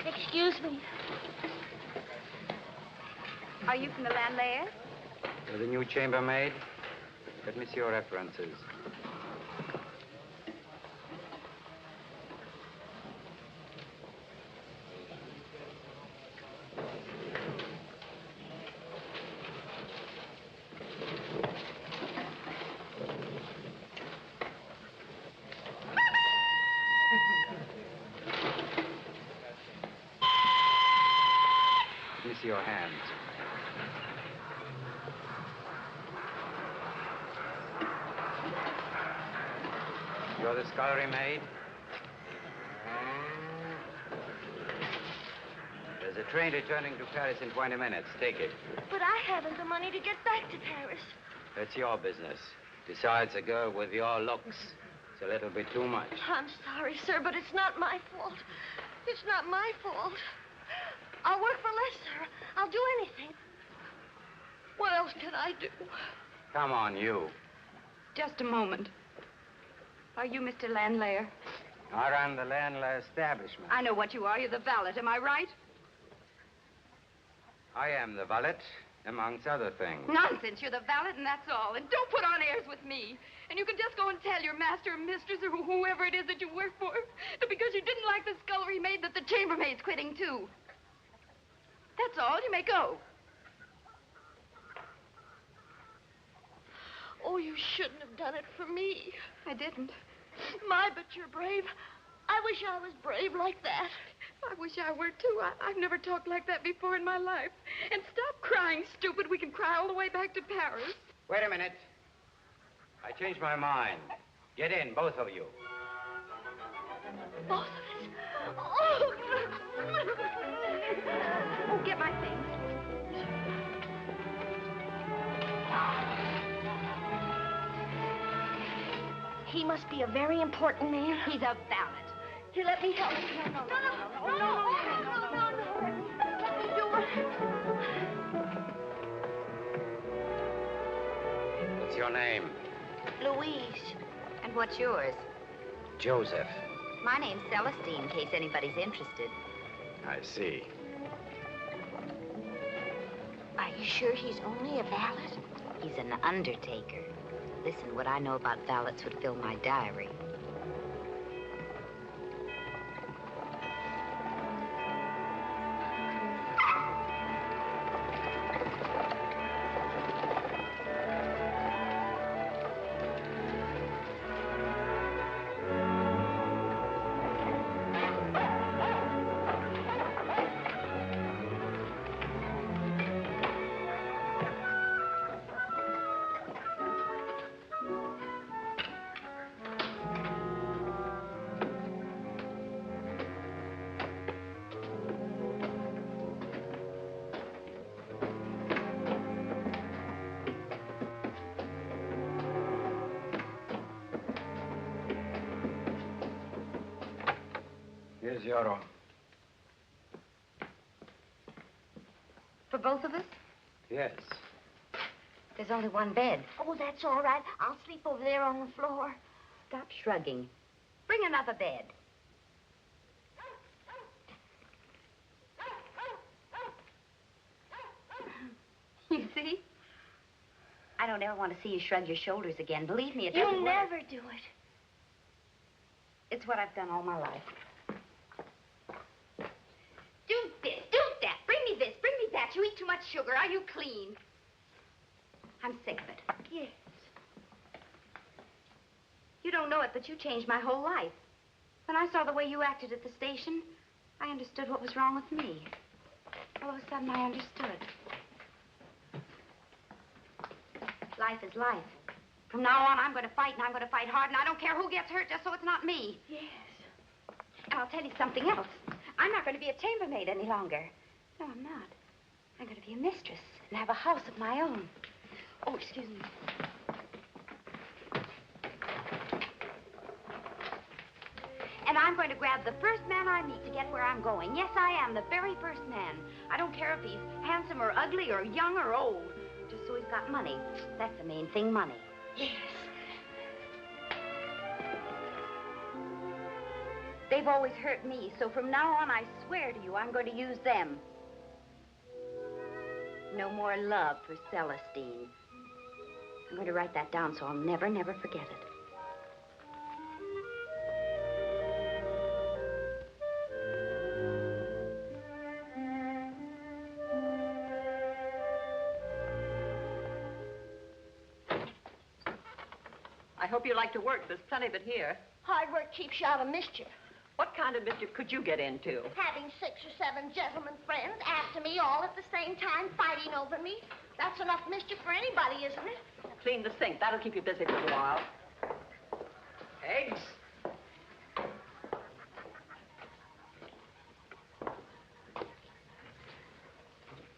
Excuse me. Are you from the Lanlaire? You're the new chambermaid? Let me see your references. Let me see your hands. You're the scullery maid? There's a train returning to Paris in 20 minutes. Take it. But I haven't the money to get back to Paris. That's your business. Besides, a girl with your looks, it's a little bit too much. I'm sorry, sir, but it's not my fault. It's not my fault. I'll work for less, sir. I'll do anything. What else can I do? Come on, you. Just a moment. Are you Mr. Lanlaire? I run the Lanlaire establishment. I know what you are. You're the valet. Am I right? I am the valet, amongst other things. Nonsense. You're the valet, and that's all. And don't put on airs with me. And you can just go and tell your master or mistress or whoever it is that you work for that because you didn't like the scullery maid that the chambermaid's quitting, too. That's all. You may go. Oh, you shouldn't have done it for me. I didn't. My, but you're brave. I wish I was brave like that. I wish I were, too. I've never talked like that before in my life. And stop crying, stupid. We can cry all the way back to Paris. Wait a minute. I changed my mind. Get in, both of you. Both of us? Oh! Oh, get my things. He must be a very important man. He's a valet. Here, let me help you. No. Let me do it. What's your name? Louise. And what's yours? Joseph. My name's Celestine, in case anybody's interested. I see. Are you sure he's only a valet? He's an undertaker. Listen, what I know about valets would fill my diary. Here's your room. For both of us? Yes. There's only one bed. Oh, that's all right. I'll sleep over there on the floor. Stop shrugging. Bring another bed. You see? I don't ever want to see you shrug your shoulders again. Believe me, it doesn't You'll work. never do it. It's what I've done all my life. Do this, do that. Bring me this, bring me that. You eat too much sugar. Are you clean? I'm sick of it. Yes. You don't know it, but you changed my whole life. When I saw the way you acted at the station, I understood what was wrong with me. All of a sudden, I understood. Life is life. From now on, I'm going to fight, and I'm going to fight hard, and I don't care who gets hurt, just so it's not me. Yes. And I'll tell you something else. I'm not going to be a chambermaid any longer. No, I'm not. I'm going to be a mistress and have a house of my own. Oh, excuse me. And I'm going to grab the first man I meet to get where I'm going. Yes, I am, the very first man. I don't care if he's handsome or ugly or young or old. Just so he's got money. That's the main thing, money. Yes. They've always hurt me, so from now on, I swear to you, I'm going to use them. No more love for Celestine. I'm going to write that down so I'll never, never forget it. I hope you like to work. There's plenty of it here. Hard work keeps you out of mischief. What kind of mischief could you get into? Having 6 or 7 gentlemen friends after me all at the same time, fighting over me. That's enough mischief for anybody, isn't it? Clean the sink. That'll keep you busy for a while. Eggs.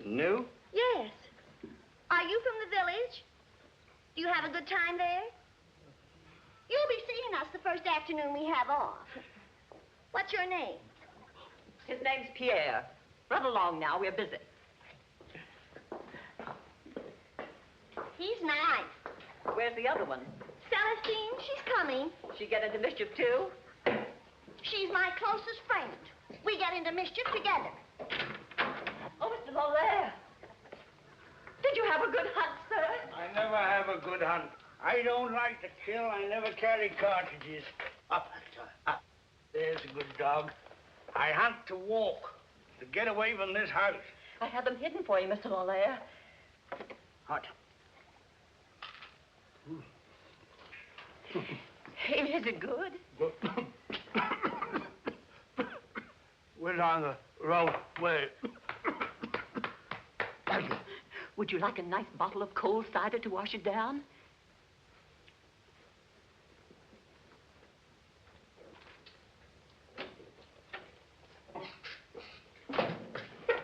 New? Yes. Are you from the village? Do you have a good time there? You'll be seeing us the first afternoon we have off. What's your name? His name's Pierre. Run along now. We're busy. He's nice. Where's the other one? Celestine, she's coming. She get into mischief, too? She's my closest friend. We get into mischief together. Oh, Mr. Lanlaire. Did you have a good hunt, sir? I never have a good hunt. I don't like to kill. I never carry cartridges. Up, up. There's a good dog. I hunt to walk, to get away from this house. I had them hidden for you, Mr. Lanlaire. Hot. Is it good? We're on the road way. Would you like a nice bottle of cold cider to wash it down?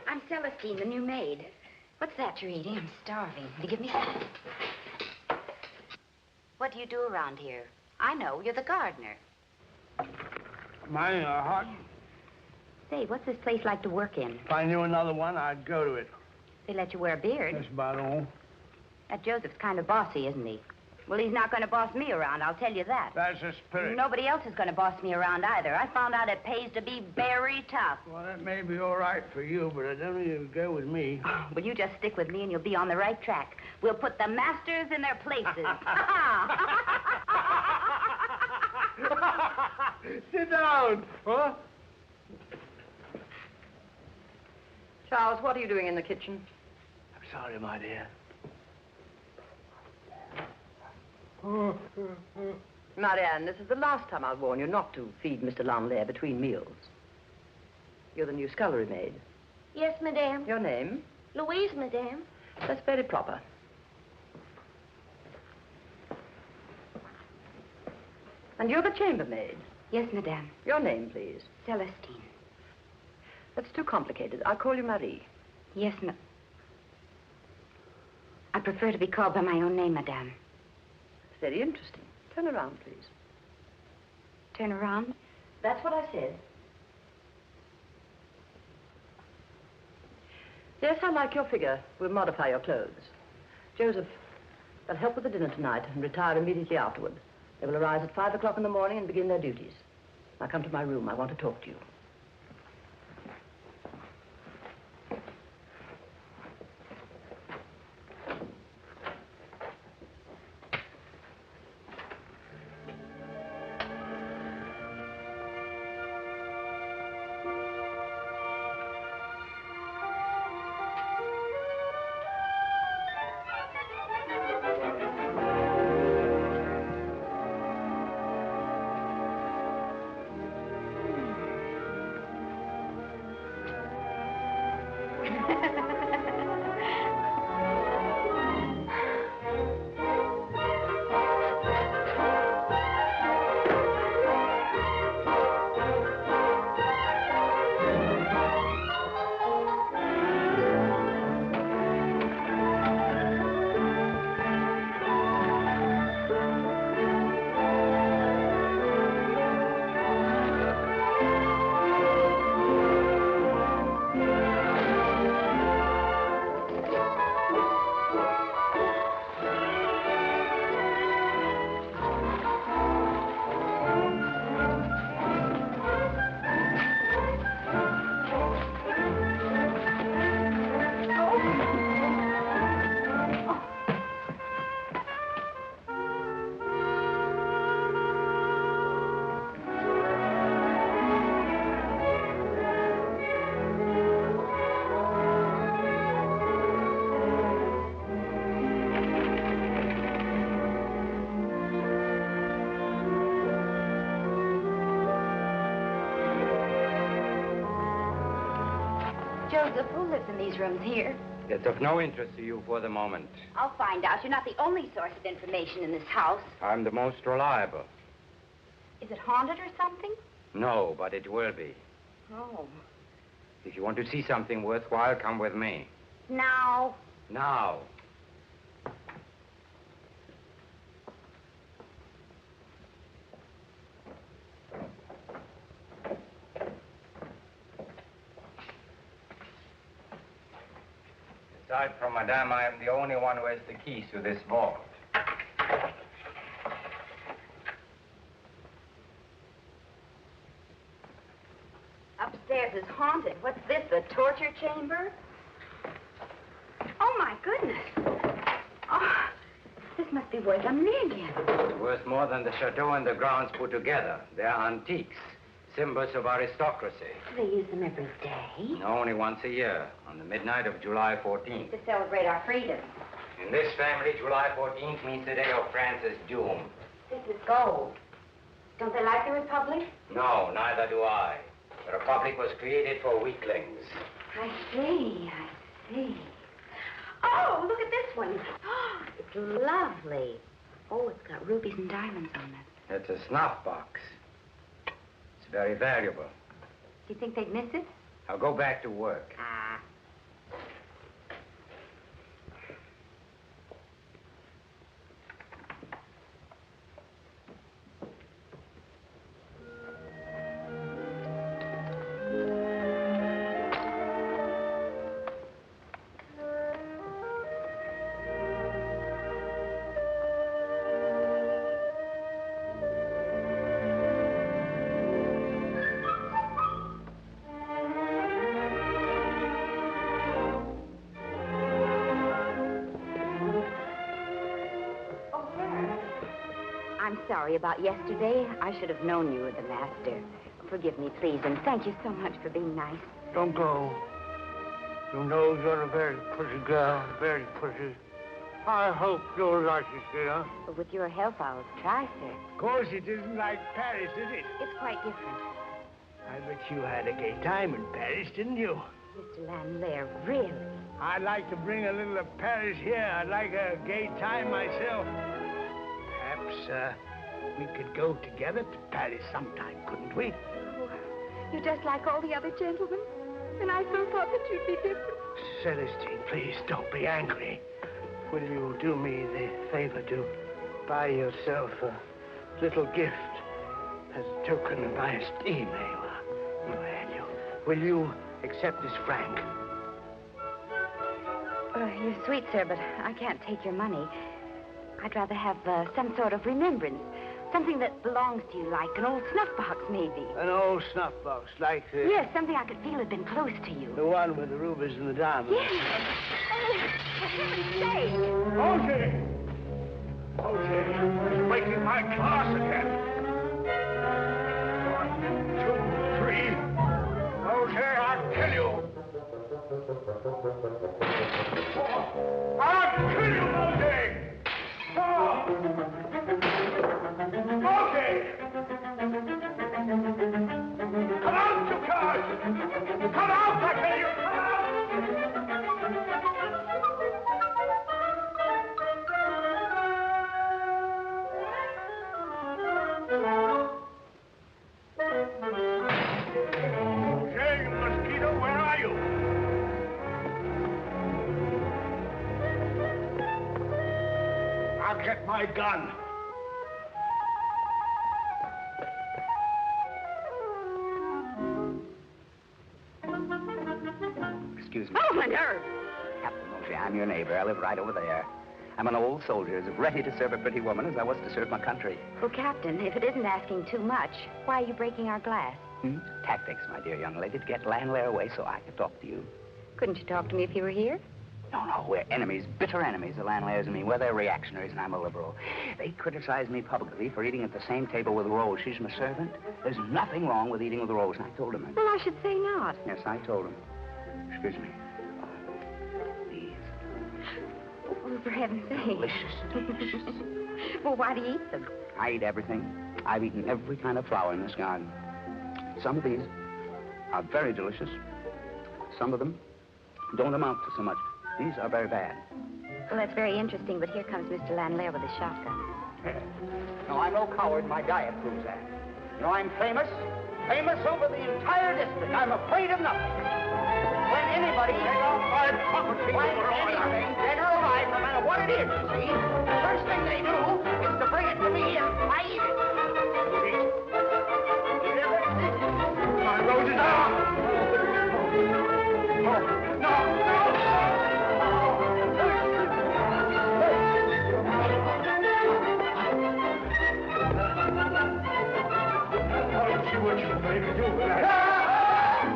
I'm Celestine, the new maid. What's that you're eating? I'm starving. Will you give me some? What do you do around here? I know, you're the gardener. Mine are hot. Say, what's this place like to work in? If I knew another one, I'd go to it. They let you wear a beard. That's about all. That Joseph's kind of bossy, isn't he? Well, he's not going to boss me around, I'll tell you that. That's the spirit. Nobody else is going to boss me around either. I found out it pays to be very tough. Well, that may be all right for you, but it don't even go with me. Well, you just stick with me and you'll be on the right track. We'll put the masters in their places. Sit down, huh? Charles, what are you doing in the kitchen? I'm sorry, my dear. Marianne, this is the last time I'll warn you not to feed Mr. Lanlaire between meals. You're the new scullery maid. Yes, madame. Your name? Louise, madame. That's very proper. And you're the chambermaid. Yes, madame. Your name, please. Celestine. That's too complicated. I'll call you Marie. Yes, I prefer to be called by my own name, madame. Very interesting. Turn around, please. Turn around? That's what I said. Yes, I like your figure. We'll modify your clothes. Joseph, they'll help with the dinner tonight and retire immediately afterward. They will arise at 5 o'clock in the morning and begin their duties. Now come to my room. I want to talk to you. Joseph, who lives in these rooms here? It's of no interest to you for the moment. I'll find out. You're not the only source of information in this house. I'm the most reliable. Is it haunted or something? No, but it will be. Oh. If you want to see something worthwhile, come with me. Now. Now. Aside from Madame, I am the only one who has the keys to this vault. Upstairs is haunted. What's this, the torture chamber? Oh, my goodness. Oh, this must be worth $1 million. It's worth more than the chateau and the grounds put together. They're antiques, symbols of aristocracy. Do they use them every day? No, only once a year, on the midnight of July 14th. To celebrate our freedom. In this family, July 14th means the day of France's doom. This is gold. Don't they like the Republic? No, neither do I. The Republic was created for weaklings. I see. Oh, look at this one. Oh, it's lovely. Oh, it's got rubies and diamonds on it. It's a snuff box. It's very valuable. Do you think they'd miss it? I'll go back to work. Ah. I'm sorry about yesterday. I should have known you were the master. Forgive me, please, and thank you so much for being nice. Don't go. You know you're a very pretty girl, very pretty. I hope you'll like it here. But with your help, I'll try, sir. Of course, it isn't like Paris, is it? It's quite different. I bet you had a gay time in Paris, didn't you? Mr. Lanlaire, really? I'd like to bring a little of Paris here. I'd like a gay time myself. Perhaps, we could go together to Paris sometime, couldn't we? Oh, you're just like all the other gentlemen. And I so thought that you'd be different. Celestine, please don't be angry. Will you do me the favor to buy yourself a little gift as a token of my esteem? There you are. Will you accept this franc? You're sweet, sir, but I can't take your money. I'd rather have some sort of remembrance. Something that belongs to you, like an old snuff box, maybe. An old snuff box, like the... Yes, something I could feel had been close to you. The one with the rubies and the diamonds. Yes. For heaven's sake. Mauger! Mauger, he's breaking my glass again. 1, 2, 3. Mauger, I'll kill you. I'll kill you, Mauger! Okay! Come out, you curs! Come out, I tell you! Come out! Hey, you mosquito, where are you? I'll get my gun. Excuse me. Oh, my nerves. Captain Mauger, I'm your neighbor. I live right over there. I'm an old soldier, as ready to serve a pretty woman as I was to serve my country. Well, Captain, if it isn't asking too much, why are you breaking our glass? Tactics, my dear young lady, to get Lanlaire away so I could talk to you. Couldn't you talk to me if you were here? No, we're enemies, bitter enemies, the Lanlairs and me. We're their reactionaries, and I'm a liberal. They criticize me publicly for eating at the same table with Rose. She's my servant. There's nothing wrong with eating with Rose, and I told him. Well, I should say not. Yes, I told him. Excuse me. These. Oh, for heaven's sake. Delicious. Well, why do you eat them? I eat everything. I've eaten every kind of flower in this garden. Some of these are very delicious. some of them don't amount to so much. These are very bad. Well, that's very interesting, but here comes Mr. Lanlaire with a shotgun. No, I'm no coward. My diet proves that. You know, I'm famous over the entire district. I'm afraid of nothing. When anybody, when anything, dead or alive, no matter what it is, you see, the first thing they do is to bring it to me and I eat it. My roses are... No! What you made me do that?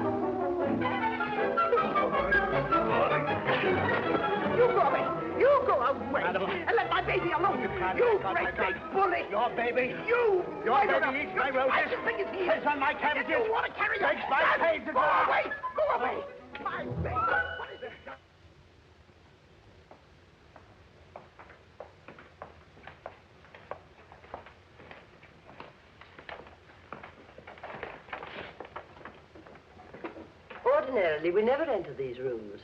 You go away, and let my baby alone. You great big bully. Your baby? Your baby eats my roses. I just think it's here. Sits on my cabbages. You want to carry Takes my pages. Go away. Go away. My baby. What is it? Ordinarily, we never enter these rooms.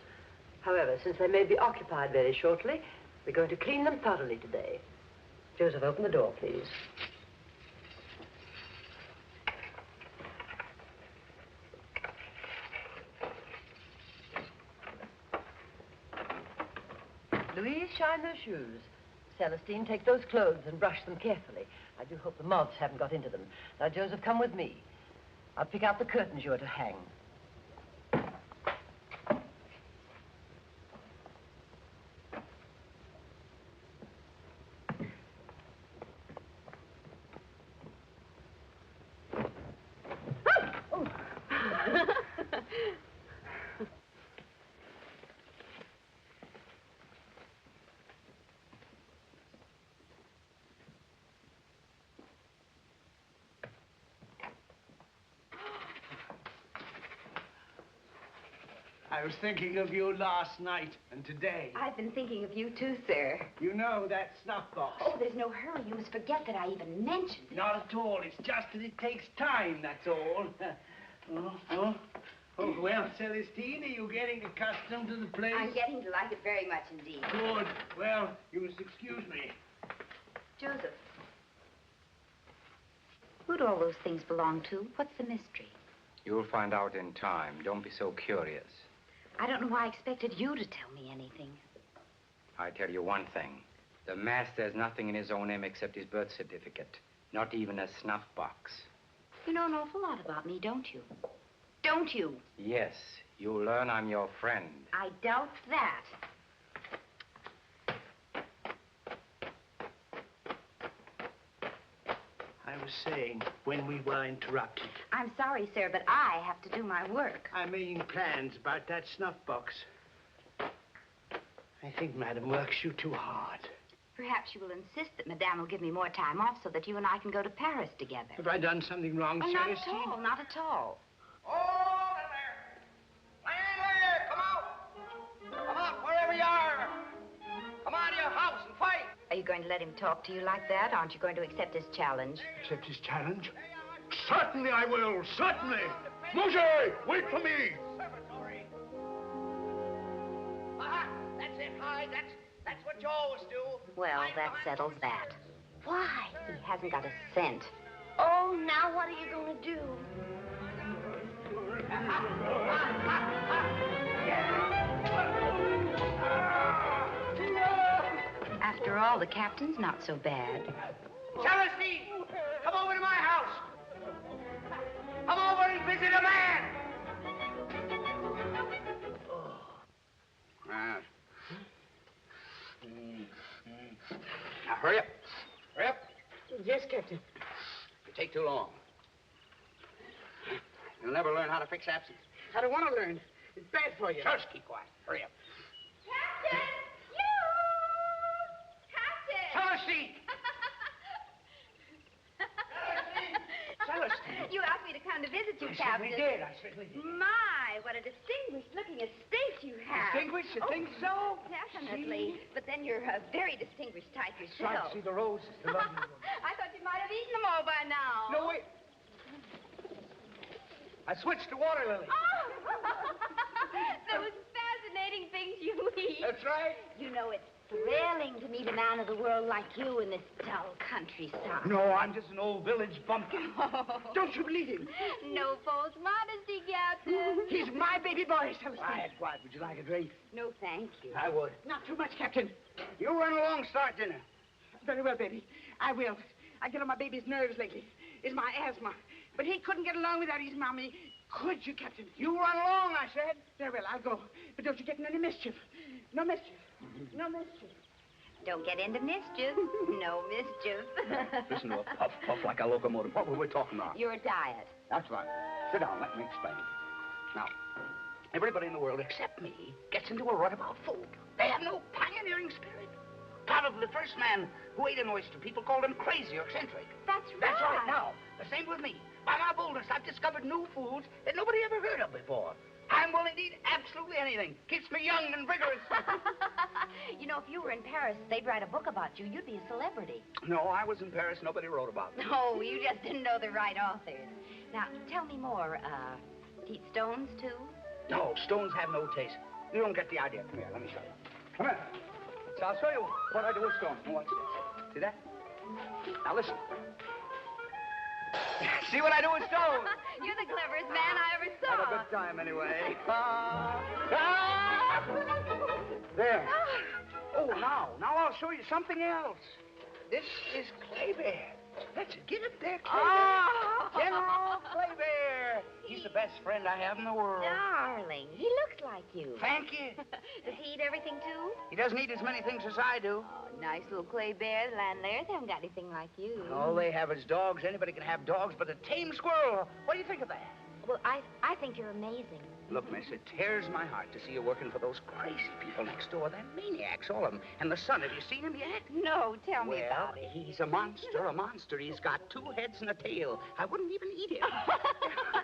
However, since they may be occupied very shortly, we're going to clean them thoroughly today. Joseph, open the door, please. Louise, shine those shoes. Celestine, take those clothes and brush them carefully. I do hope the moths haven't got into them. Now, Joseph, come with me. I'll pick out the curtains you are to hang. I was thinking of you last night and today. I've been thinking of you too, sir. You know that snuff box. Oh, there's no hurry. You must forget that I even mentioned it. Not at all. It's just that it takes time, that's all. Well, Celestine, are you getting accustomed to the place? I'm getting to like it very much indeed. Good. Well, you must excuse me. Joseph, who do all those things belong to? What's the mystery? You'll find out in time. Don't be so curious. I don't know why I expected you to tell me anything. I tell you one thing. The master has nothing in his own name except his birth certificate. Not even a snuff box. You know an awful lot about me, don't you? Don't you? Yes. You'll learn I'm your friend. I doubt that. I was saying, when we were interrupted. I'm sorry, sir, but I have to do my work. I mean plans about that snuff box. I think Madame works you too hard. Perhaps you will insist that Madame will give me more time off so that you and I can go to Paris together. Have I done something wrong, Oh, not at Celestine? all, not at all. Oh, Lanlaire! Lanlaire, come out! Come out, wherever you are! Come out of your house and fight! Are you going to let him talk to you like that? Aren't you going to accept his challenge? Accept his challenge? Certainly I will, certainly. Mauger, wait for me. Aha, that's it, Hyde. That's what you always do. Well, that settles that. Why? He hasn't got a cent. Oh, now what are you going to do? After all, the captain's not so bad. Celestine, come over to my house. Come over and visit a man. Now, hurry up. Hurry up. Yes, Captain. You take too long. You'll never learn how to fix absence. I don't want to learn. It's bad for you. Just keep quiet. Hurry up. Captain! You! Captain! Celestine! Celestine! You asked me to come to visit you, I Captain. certainly did. My, what a distinguished-looking estate you have. Distinguished? You think so? Definitely. But then you're a very distinguished type yourself. See the roses, the lovely ones. I thought you might have eaten them all by now. No, wait. I switched to water lily. Oh! That's right. You know, it's thrilling to meet a man of the world like you in this dull countryside. No, I'm just an old village bumpkin. Don't you believe him? No false modesty, Captain. He's my baby boy, Celestine. Quiet. Would you like a drink? No, thank you. I would. Not too much, Captain. You run along, start dinner. Very well, baby. I will. I get on my baby's nerves lately. It's my asthma. But he couldn't get along without his mommy. Could you, Captain? You run along, I said. Very well, I'll go. But don't you get in any mischief. No mischief. No mischief. Don't get into mischief. No mischief. Listen to a puff like a locomotive. What were we talking about? Your diet. That's right. Sit down, let me explain. Now, everybody in the world except me gets into a rut about food. They have no pioneering spirit. Probably the first man who ate an oyster, people called him crazy or eccentric. That's right. That's right. Now, the same with me. By my boldness, I've discovered new foods that nobody ever heard of before. I'm willing to eat absolutely anything. Keeps me young and vigorous. You know, if you were in Paris, they'd write a book about you. You'd be a celebrity. No, I was in Paris. Nobody wrote about me. No, you just didn't know the right authors. Now, tell me more. Eat stones, too? No, stones have no taste. You don't get the idea. Come here, let me show you. Come here. So I'll show you what I do with stones. Now watch this. See that? Now listen. See what I do with stones? You're the cleverest man I ever saw. Have a good time anyway. There. Oh, now I'll show you something else. This is Clay Bear. That's it. Get up there, Clay Bear. General Clay Bear. He's the best friend I have in the world. Darling, he looks like you. Thank you. Does he eat everything, too? He doesn't eat as many things as I do. Oh, nice little Clay Bear. Lanlaire, they haven't got anything like you. All they have is dogs. Anybody can have dogs, but a tame squirrel. What do you think of that? Well, I think you're amazing. Look, miss, it tears my heart to see you working for those crazy people next door. They're maniacs, all of them. And the son, have you seen him yet? No, tell me Well, about it. he's a monster. He's got 2 heads and a tail. I wouldn't even eat him.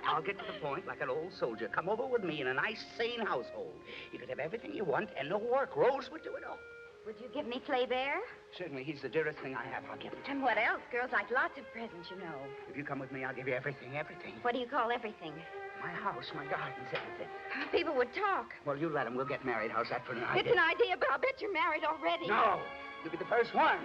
I'll get to the point like an old soldier. Come over with me in a nice, sane household. You could have everything you want and no work. Rose would do it all. Would you give me Clay Bear? Certainly, he's the dearest thing I have. I'll give him to you. And what else? Girls like lots of presents, you know. If you come with me, I'll give you everything. What do you call everything? My house, my gardens, everything. People would talk. Well, you let them. We'll get married. How's that for an It's idea? an idea, but I'll bet you're married already. No. You'll be the first one.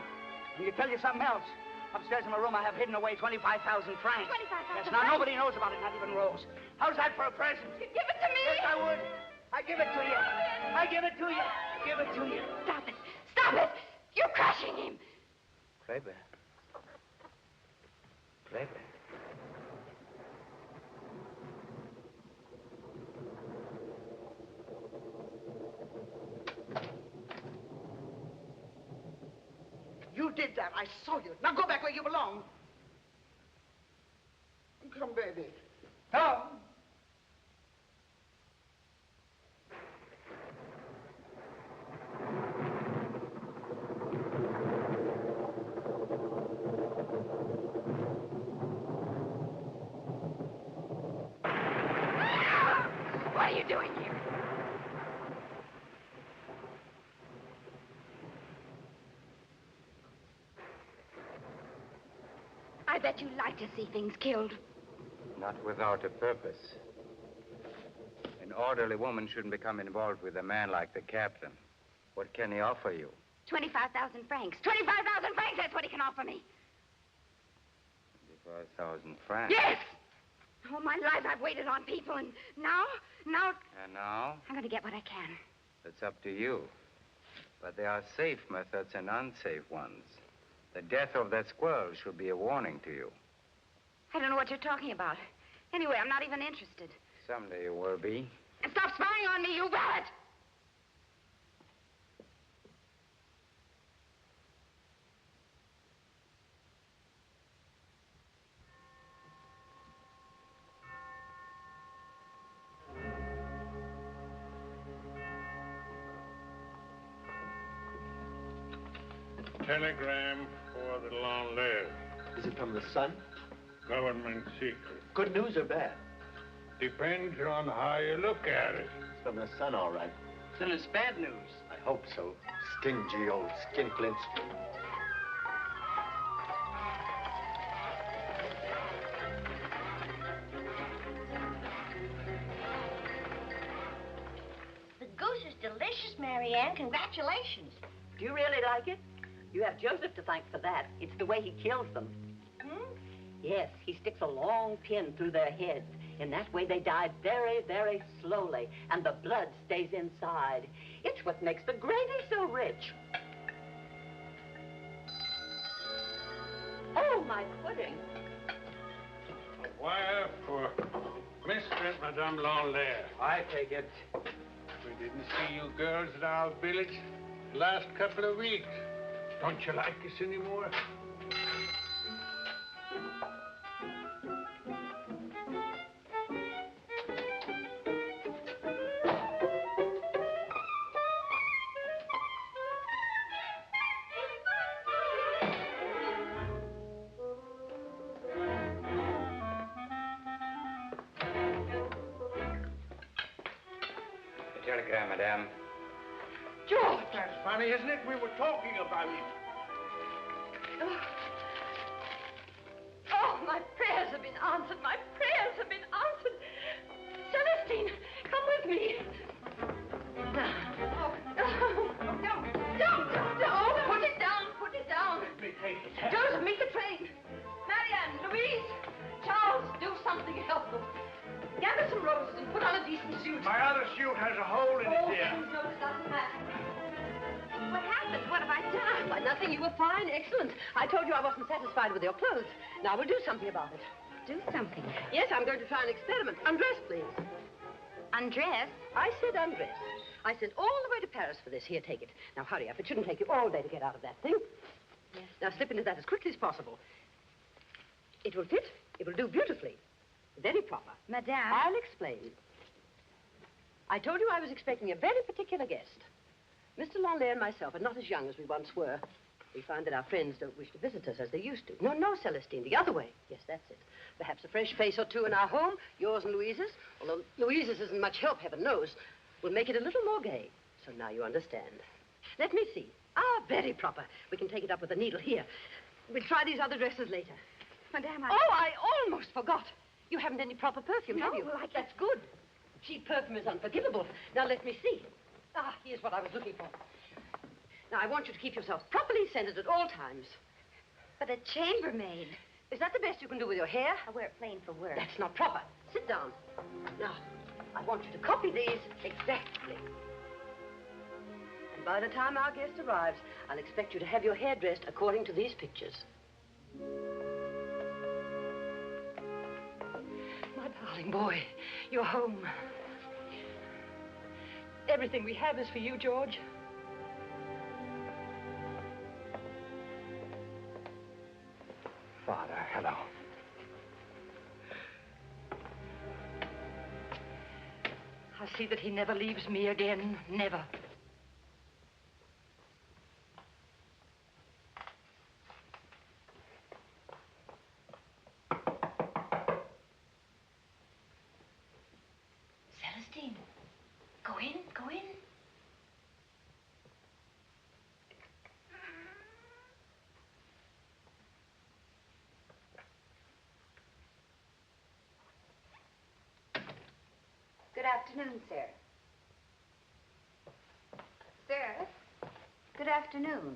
And you tell you something else. Upstairs in my room, I have hidden away 25,000 francs. 25,000 Yes, now francs? nobody knows about it, not even Rose. How's that for a present? Give it to me. Yes, I would. I give it to you. I give it to you. Give it to you. Stop it. Stop it. You're crushing him. Claybear. Claybear. You did that. I saw you. Now go back where you belong. Come, baby. Come. What are you doing here? I bet you'd like to see things killed. Not without a purpose. An orderly woman shouldn't become involved with a man like the captain. What can he offer you? 25,000 francs. 25,000 francs, that's what he can offer me. 25,000 francs. Yes! All my life I've waited on people, and now... And now? I'm going to get what I can. It's up to you. But there are safe methods and unsafe ones. The death of that squirrel should be a warning to you. I don't know what you're talking about. Anyway, I'm not even interested. Someday you will be. And stop spying on me, you valet! Telegram for the Lanlaire. Is it from the Sun? Government secret. Good news or bad? Depends on how you look at it. It's from the Sun, all right. Then it's bad news. I hope so. Stingy old skinflints. The goose is delicious, Mary Marianne. Congratulations. Do you really like it? You have Joseph to thank for that. It's the way he kills them. Yes, he sticks a long pin through their heads. In that way, they die very, very slowly, and the blood stays inside. It's what makes the gravy so rich. Oh, my pudding. A wire for Mr. and Madame Lanlaire. I take it. We didn't see you girls at our village the last couple of weeks. Don't you like us anymore? Telegram, madame. George! That's funny, isn't it? We were talking about it. Oh, my prayers have been answered. My prayers have been answered. Celestine, come with me. Oh, don't. Put it down. Put it down. Let me take it. Joseph, meet the train. Marianne, Louise, Charles, do something. Help them. Gather some roses and put on a decent suit. My other suit has a hole in it, dear. Heavens knows it doesn't matter. What happened? What have I done? Why, nothing. You were fine. Excellent. I told you I wasn't satisfied with your clothes. Now we'll do something about it. Do something. Yes, I'm going to try an experiment. Undress, please. Undress? I said undress. I sent all the way to Paris for this. Here, take it. Now, hurry up. It shouldn't take you all day to get out of that thing. Yes. Now, slip into that as quickly as possible. It will fit. It will do beautifully. Very proper. Madame. I'll explain. I told you I was expecting a very particular guest. Mr. Lanlaire and myself are not as young as we once were. We find that our friends don't wish to visit us as they used to. No, Celestine, the other way. Yes, that's it. Perhaps a fresh face or two in our home, yours and Louise's, although Louise's isn't much help, heaven knows, will make it a little more gay. So now you understand. Let me see. Ah, very proper. We can take it up with a needle here. We'll try these other dresses later. Madame, Oh, I almost forgot. You haven't any proper perfume, have you? No, That's good. Cheap perfume is unforgivable. Now, let me see. Ah, here's what I was looking for. Now, I want you to keep yourself properly scented at all times. but a chambermaid. Is that the best you can do with your hair? I wear it plain for work. That's not proper. Sit down. Now, I want you to copy these exactly. And by the time our guest arrives, I'll expect you to have your hair dressed according to these pictures. My darling boy, you're home. Everything we have is for you, George. Father, hello. I'll see that he never leaves me again. Never. Celestine, go in, go in. Good afternoon, sir. Sir, good afternoon.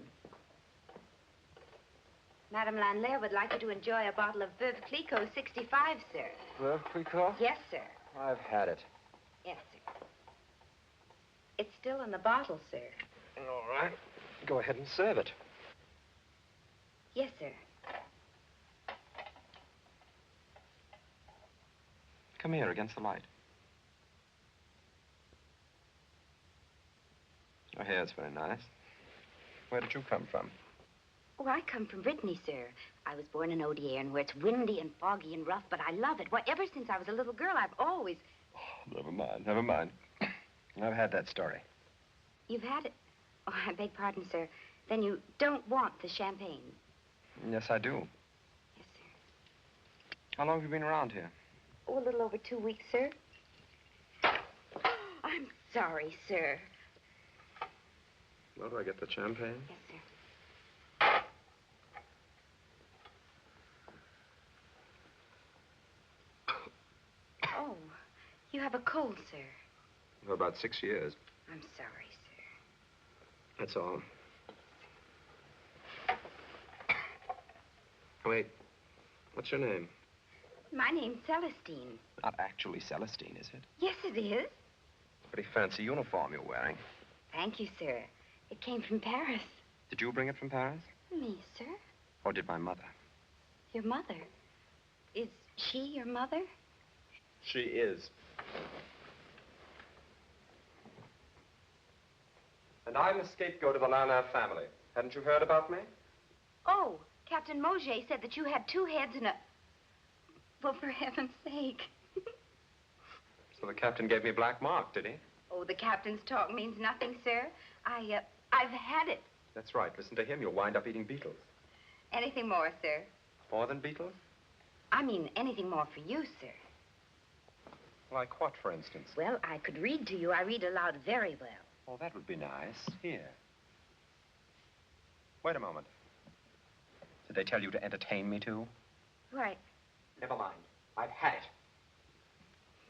Madame Lanlaire would like you to enjoy a bottle of Veuve Clicquot 65, sir. Veuve Clicquot? Yes, sir. I've had it. Yes, sir. It's still in the bottle, sir. All right. Go ahead and serve it. Yes, sir. Come here against the light. Your hair's very nice. Where did you come from? Oh, I come from Brittany, sir. I was born in Odierne, where it's windy and foggy and rough, but I love it. Why, ever since I was a little girl, I've always... Oh, never mind, never mind. I've had that story. You've had it? Oh, I beg pardon, sir. Then you don't want the champagne? Yes, I do. Yes, sir. How long have you been around here? Oh, a little over 2 weeks, sir. I'm sorry, sir. Where do I get the champagne? Yes, sir. You have a cold, sir. For about 6 years. I'm sorry, sir. That's all. Wait, what's your name? My name's Celestine. Not actually Celestine, is it? Yes, it is. Pretty fancy uniform you're wearing. Thank you, sir. It came from Paris. Did you bring it from Paris? Me, sir? Or did my mother? Your mother? Is she your mother? She is. And I'm the scapegoat of the Lanlaire family. Hadn't you heard about me? Oh, Captain Mauger said that you had 2 heads and a... Well, for heaven's sake. So the captain gave me a black mark, did he? Oh, the captain's talk means nothing, sir. I've had it. That's right. Listen to him. You'll wind up eating beetles. Anything more, sir? More than beetles? I mean, anything more for you, sir. Like what, for instance? Well, I could read to you. I read aloud very well. Oh, that would be nice. Here. Wait a moment. Did they tell you to entertain me, too? Why, Never mind. I've had it.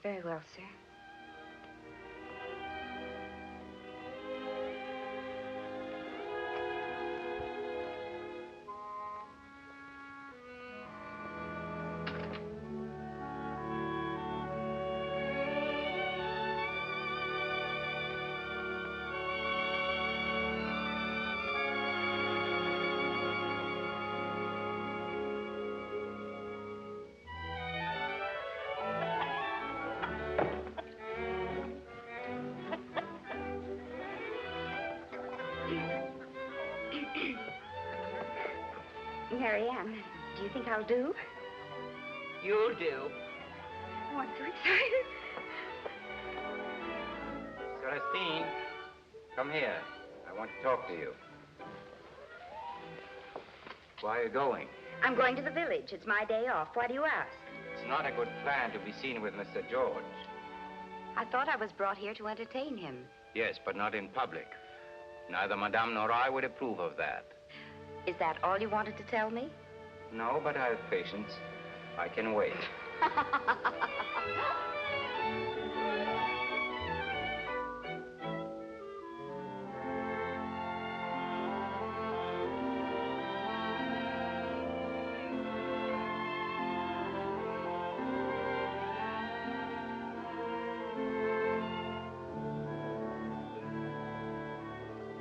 very well, sir. Marianne, do you think I'll do? You'll do. Oh, I'm so excited. Celestine, come here. I want to talk to you. Why are you going? I'm going to the village. It's my day off. Why do you ask? It's not a good plan to be seen with Mr. George. I thought I was brought here to entertain him. Yes, but not in public. Neither Madame nor I would approve of that. Is that all you wanted to tell me? No, but I have patience. I can wait.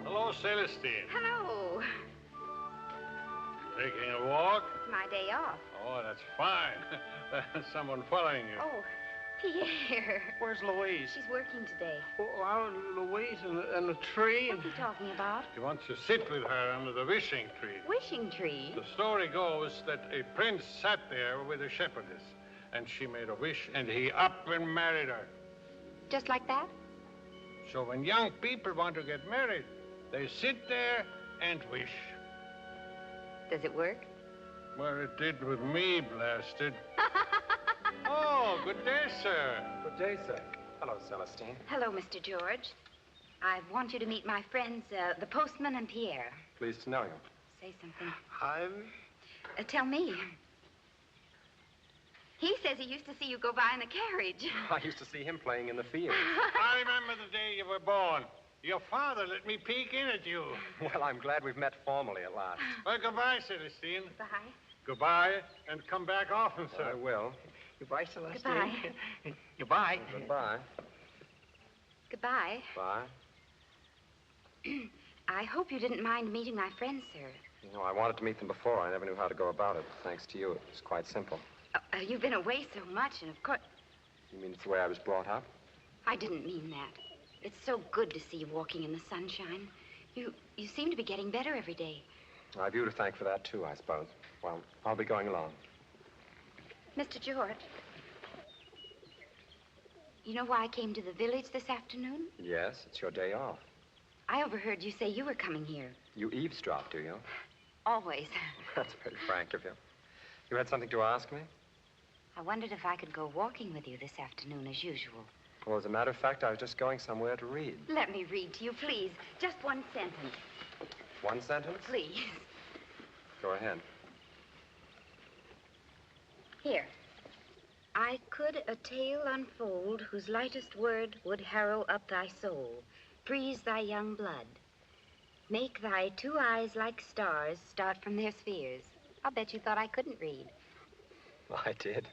Hello, Celestine. Hello. Taking a walk? It's my day off. Oh, that's fine. Someone following you. Oh, Pierre. Where's Louise? She's working today. Oh, out Louise and the tree. What's he talking about? He wants to sit with her under the wishing tree. Wishing tree? The story goes that a prince sat there with a shepherdess, and she made a wish, and he up and married her. Just like that? So when young people want to get married, they sit there and wish. Does it work? Well, it did with me, blasted. Oh, good day, sir. Good day, sir. Hello, Celestine. Hello, Mr. George. I want you to meet my friends, the postman and Pierre. Pleased to know you. Say something. I'm... Tell me. He says he used to see you go by in the carriage. I used to see him playing in the field. I remember the day you were born. Your father let me peek in at you. Well, I'm glad we've met formally at last. Well, goodbye, Celestine. Goodbye. Goodbye, and come back often, sir. I will. Goodbye, Celestine. Goodbye. Goodbye. Goodbye. Goodbye. Bye. I hope you didn't mind meeting my friends, sir. You know, I wanted to meet them before. I never knew how to go about it. Thanks to you, it was quite simple. You've been away so much, and of course... You mean it's the way I was brought up? I didn't mean that. It's so good to see you walking in the sunshine. You seem to be getting better every day. I've you to thank for that, too, I suppose. Well, I'll be going along. Mr. George, you know why I came to the village this afternoon? Yes, it's your day off. I overheard you say you were coming here. You eavesdrop, do you? Always. That's very frank of you. You had something to ask me? I wondered if I could go walking with you this afternoon as usual. Well, as a matter of fact, I was just going somewhere to read. Let me read to you, please. Just one sentence. One sentence? Please. Go ahead. Here. I could a tale unfold whose lightest word would harrow up thy soul, freeze thy young blood. Make thy two eyes like stars start from their spheres. I'll bet you thought I couldn't read. Well, I did.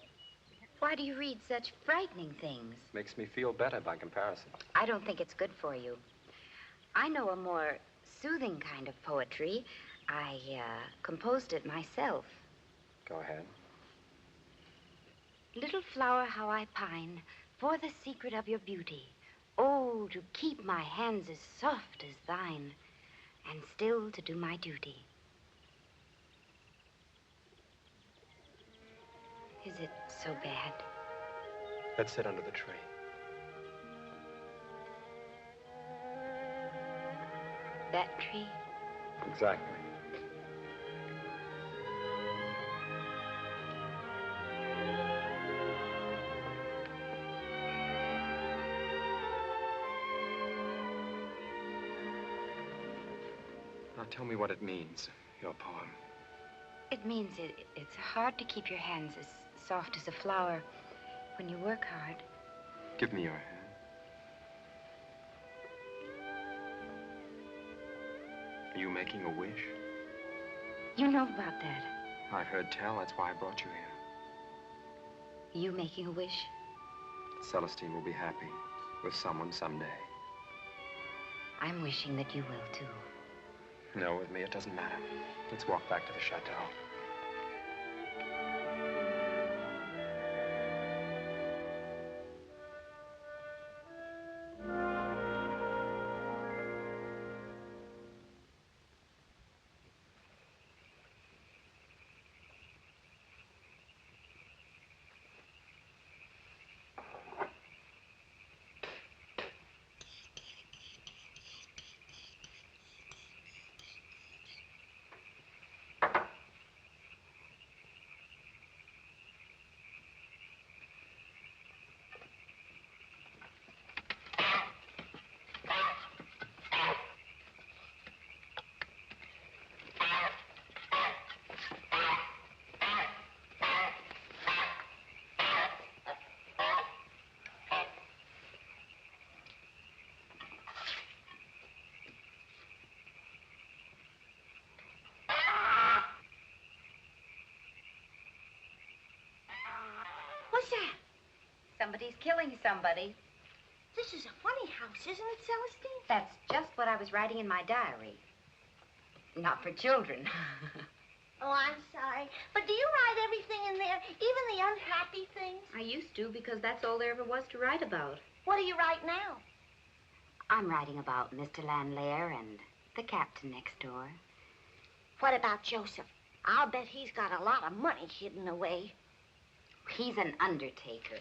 Why do you read such frightening things? Makes me feel better by comparison. I don't think it's good for you. I know a more soothing kind of poetry. I composed it myself. Go ahead. Little flower, how I pine for the secret of your beauty. Oh, to keep my hands as soft as thine, and still to do my duty. Is it so bad? Let's sit under the tree. That tree? Exactly. Now tell me what it means, your poem. It means it's hard to keep your hands as soft as a flower when you work hard. Give me your hand. Are you making a wish? You know about that. I've heard tell. That's why I brought you here. You making a wish? Celestine will be happy with someone someday. I'm wishing that you will, too. No, with me, it doesn't matter. Let's walk back to the chateau. What's that? Somebody's killing somebody. This is a funny house, isn't it, Celestine? That's just what I was writing in my diary. Not for children. Oh, I'm sorry. But do you write everything in there, even the unhappy things? I used to, because that's all there ever was to write about. What do you write now? I'm writing about Mr. Lanlaire and the captain next door. What about Joseph? I'll bet he's got a lot of money hidden away. He's an undertaker.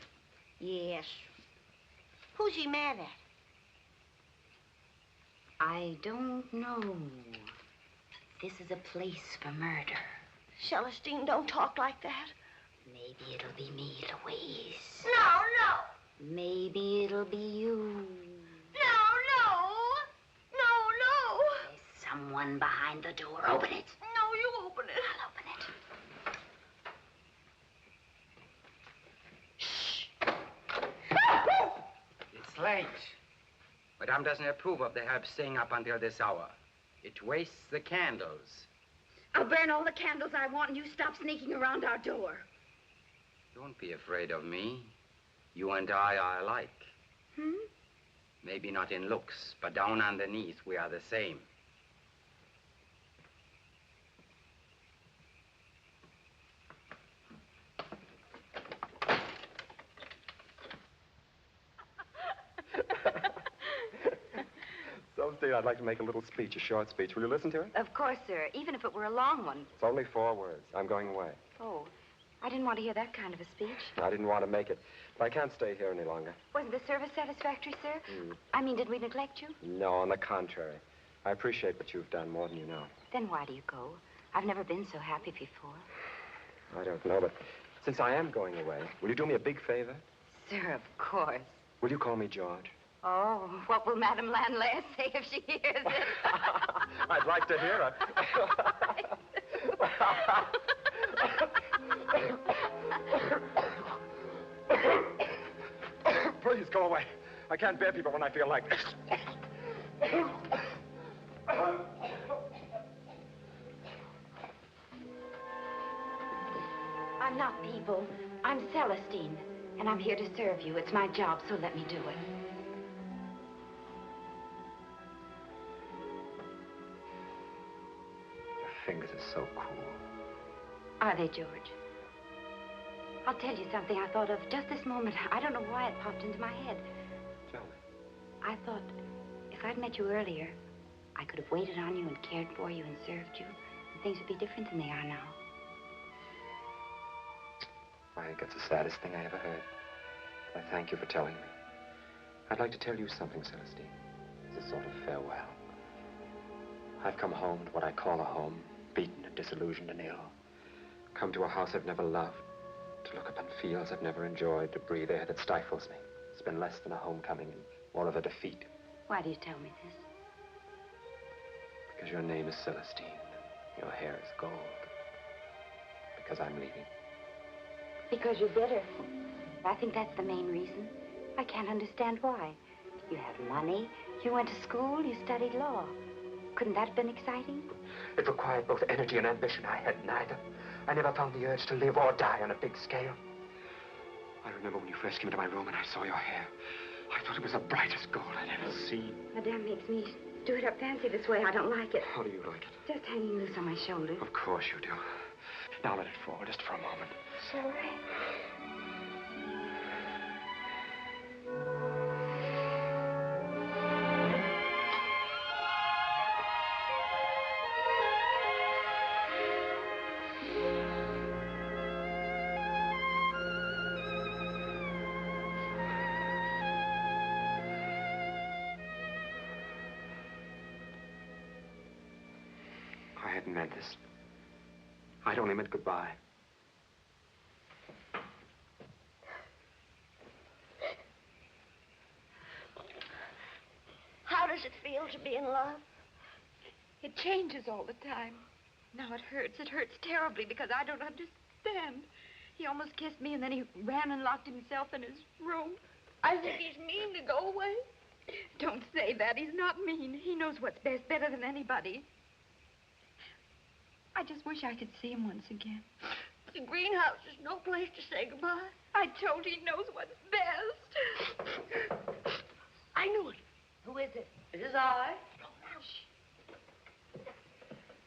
Yes. Who's he mad at? I don't know. This is a place for murder. Celestine, don't talk like that. Maybe it'll be me, Louise. No, no. Maybe it'll be you. No, no. No, no. There's someone behind the door. Open it. No, you open it. I'll open it. It's late. Madame doesn't approve of the help staying up until this hour. It wastes the candles. I'll burn all the candles I want, and you stop sneaking around our door. Don't be afraid of me. You and I are alike. Maybe not in looks, but down underneath, we are the same. Celestine, I'd like to make a little speech, a short speech. Will you listen to it? Of course, sir, even if it were a long one. It's only 4 words. I'm going away. Oh, I didn't want to hear that kind of a speech. I didn't want to make it, but I can't stay here any longer. Wasn't the service satisfactory, sir? I mean, did we neglect you? No, on the contrary. I appreciate what you've done more than you know. Then why do you go? I've never been so happy before. I don't know, but since I am going away, will you do me a big favor? Sir, of course. Will you call me George? Oh, what will Madame Lanlaire say if she hears it? I'd like to hear her. Please go away. I can't bear people when I feel like this. impossible. I'm Celestine, and I'm here to serve you. It's my job, so let me do it. Your fingers are so cool. Are they, George? I'll tell you something I thought of just this moment. I don't know why it popped into my head. Tell me. I thought if I'd met you earlier, I could have waited on you and cared for you and served you, and things would be different than they are now. I think it's the saddest thing I ever heard. I thank you for telling me. I'd like to tell you something, Celestine. It's a sort of farewell. I've come home to what I call a home, beaten and disillusioned and ill. Come to a house I've never loved, to look upon fields I've never enjoyed, to breathe air that stifles me. It's been less than a homecoming and more of a defeat. Why do you tell me this? Because your name is Celestine. Your hair is gold. Because I'm leaving. Because you're bitter. I think that's the main reason. I can't understand why. You have money, you went to school, you studied law. Couldn't that have been exciting? It required both energy and ambition. I had neither. I never found the urge to live or die on a big scale. I remember when you first came into my room and I saw your hair. I thought it was the brightest gold I'd ever seen. Madame makes me do it up fancy this way. I don't like it. How do you like it? Just hanging loose on my shoulders. Of course you do. Now let it fall, just for a moment. Sure. I hadn't meant this. I'd only meant goodbye. How does it feel to be in love? It changes all the time. Now it hurts. It hurts terribly because I don't understand. He almost kissed me and then he ran and locked himself in his room. I think he's mean to go away. Don't say that. He's not mean. He knows what's best better than anybody. I just wish I could see him once again. The greenhouse is no place to say goodbye. I told you he knows what's best. I knew it. Who is it? It is I.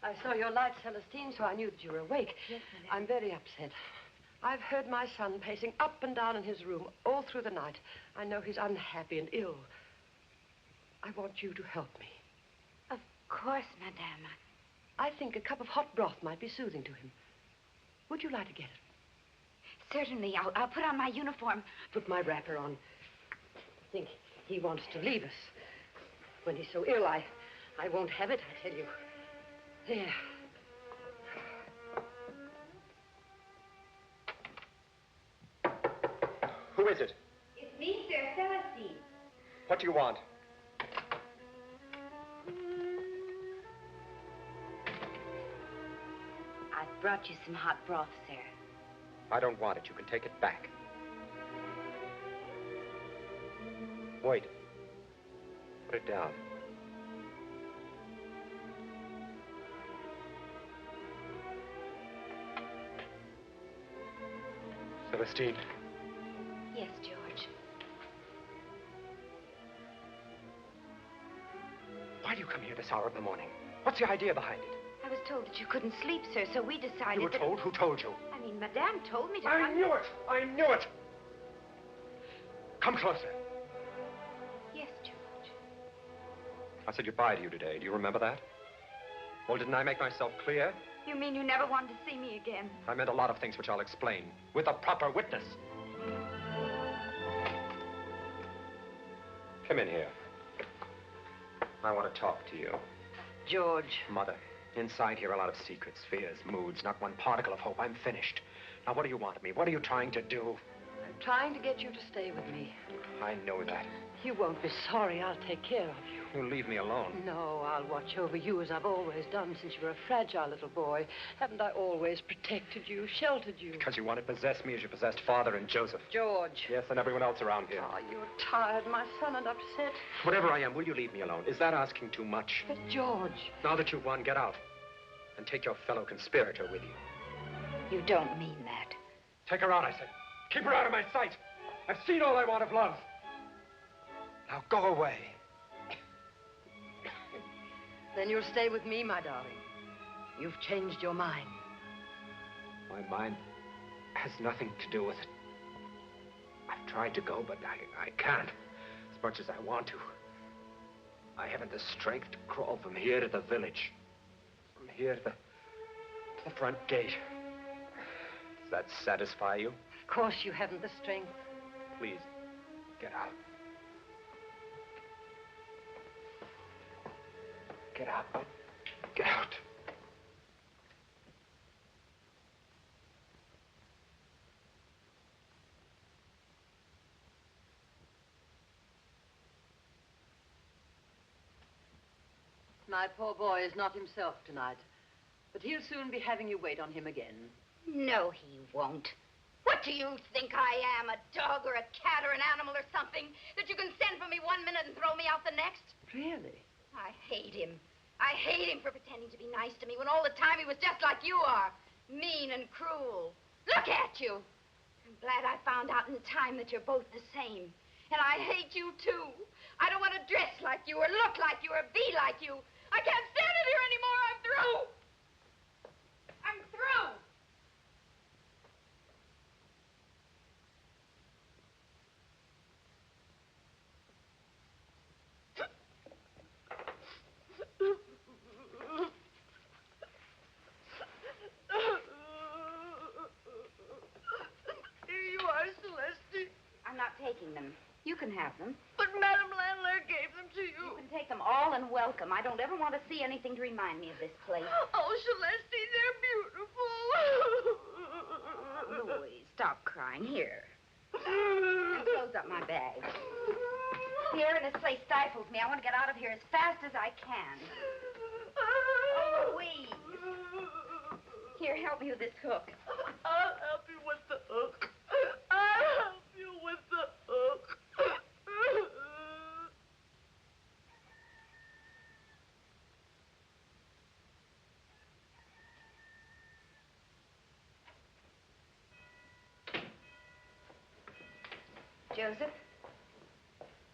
I saw your light, Celestine, so I knew that you were awake. Yes, Madame. I'm very upset. I've heard my son pacing up and down in his room all through the night. I know he's unhappy and ill. I want you to help me. Of course, Madame. I think a cup of hot broth might be soothing to him. Would you like to get it? Certainly. I'll put on my uniform. Put my wrapper on. I think he wants to leave us. When he's so ill, I won't have it, I tell you. There. Who is it? It's me, sir, Celestine. What do you want? I've brought you some hot broth, sir. I don't want it. You can take it back. Wait. Put it down. Celestine. Yes, George. Why do you come here this hour of the morning? What's the idea behind it? I was told that you couldn't sleep, sir, so we decided You were told? Who told you? I mean, Madame told me to I come... knew it! I knew it! Come closer. Yes, George. I said goodbye to you today. Do you remember that? Well, didn't I make myself clear? You mean you never wanted to see me again? I meant a lot of things which I'll explain with a proper witness. Come in here. I want to talk to you. George. Mother, inside here a lot of secrets, fears, moods, not one particle of hope. I'm finished. Now, what do you want of me? What are you trying to do? I'm trying to get you to stay with me. I know that. You won't be sorry. I'll take care of you. You'll leave me alone. No, I'll watch over you as I've always done since you were a fragile little boy. Haven't I always protected you, sheltered you? Because you want to possess me as you possessed Father and Joseph. George. Yes, and everyone else around here. Oh, you're tired, my son, and upset. Whatever I am, will you leave me alone? Is that asking too much? But, George... Now that you've won, get out. And take your fellow conspirator with you. You don't mean that. Take her out, I said. Keep her out of my sight. I've seen all I want of love. Now go away. Then you'll stay with me, my darling. You've changed your mind. My mind has nothing to do with it. I've tried to go, but I can't. As much as I want to. I haven't the strength to crawl from here to the village. From here to the front gate. Does that satisfy you? Of course you haven't the strength. Please, get out. Get out. Get out. My poor boy is not himself tonight, but he'll soon be having you wait on him again. No, he won't. What do you think I am, a dog or a cat or an animal or something, that you can send for me 1 minute and throw me out the next? Really? I hate him. I hate him for pretending to be nice to me when all the time he was just like you are, mean and cruel. Look at you. I'm glad I found out in time that you're both the same. And I hate you, too. I don't want to dress like you or look like you or be like you. I can't stand it here anymore. I'm through. I'm through. Here you are, Celestine. I'm not taking them. You can have them. But Madame Lanlaire gave them to you. You can take them all and welcome. I don't ever want to see anything to remind me of this place. Oh, Celestine, they're beautiful. Louise, stop crying. Here. And close up my bag. The air in this place stifles me. I want to get out of here as fast as I can. Oh, Louise. Here, help me with this hook. I'll help you with the hook. I'll help you with the hook. Joseph,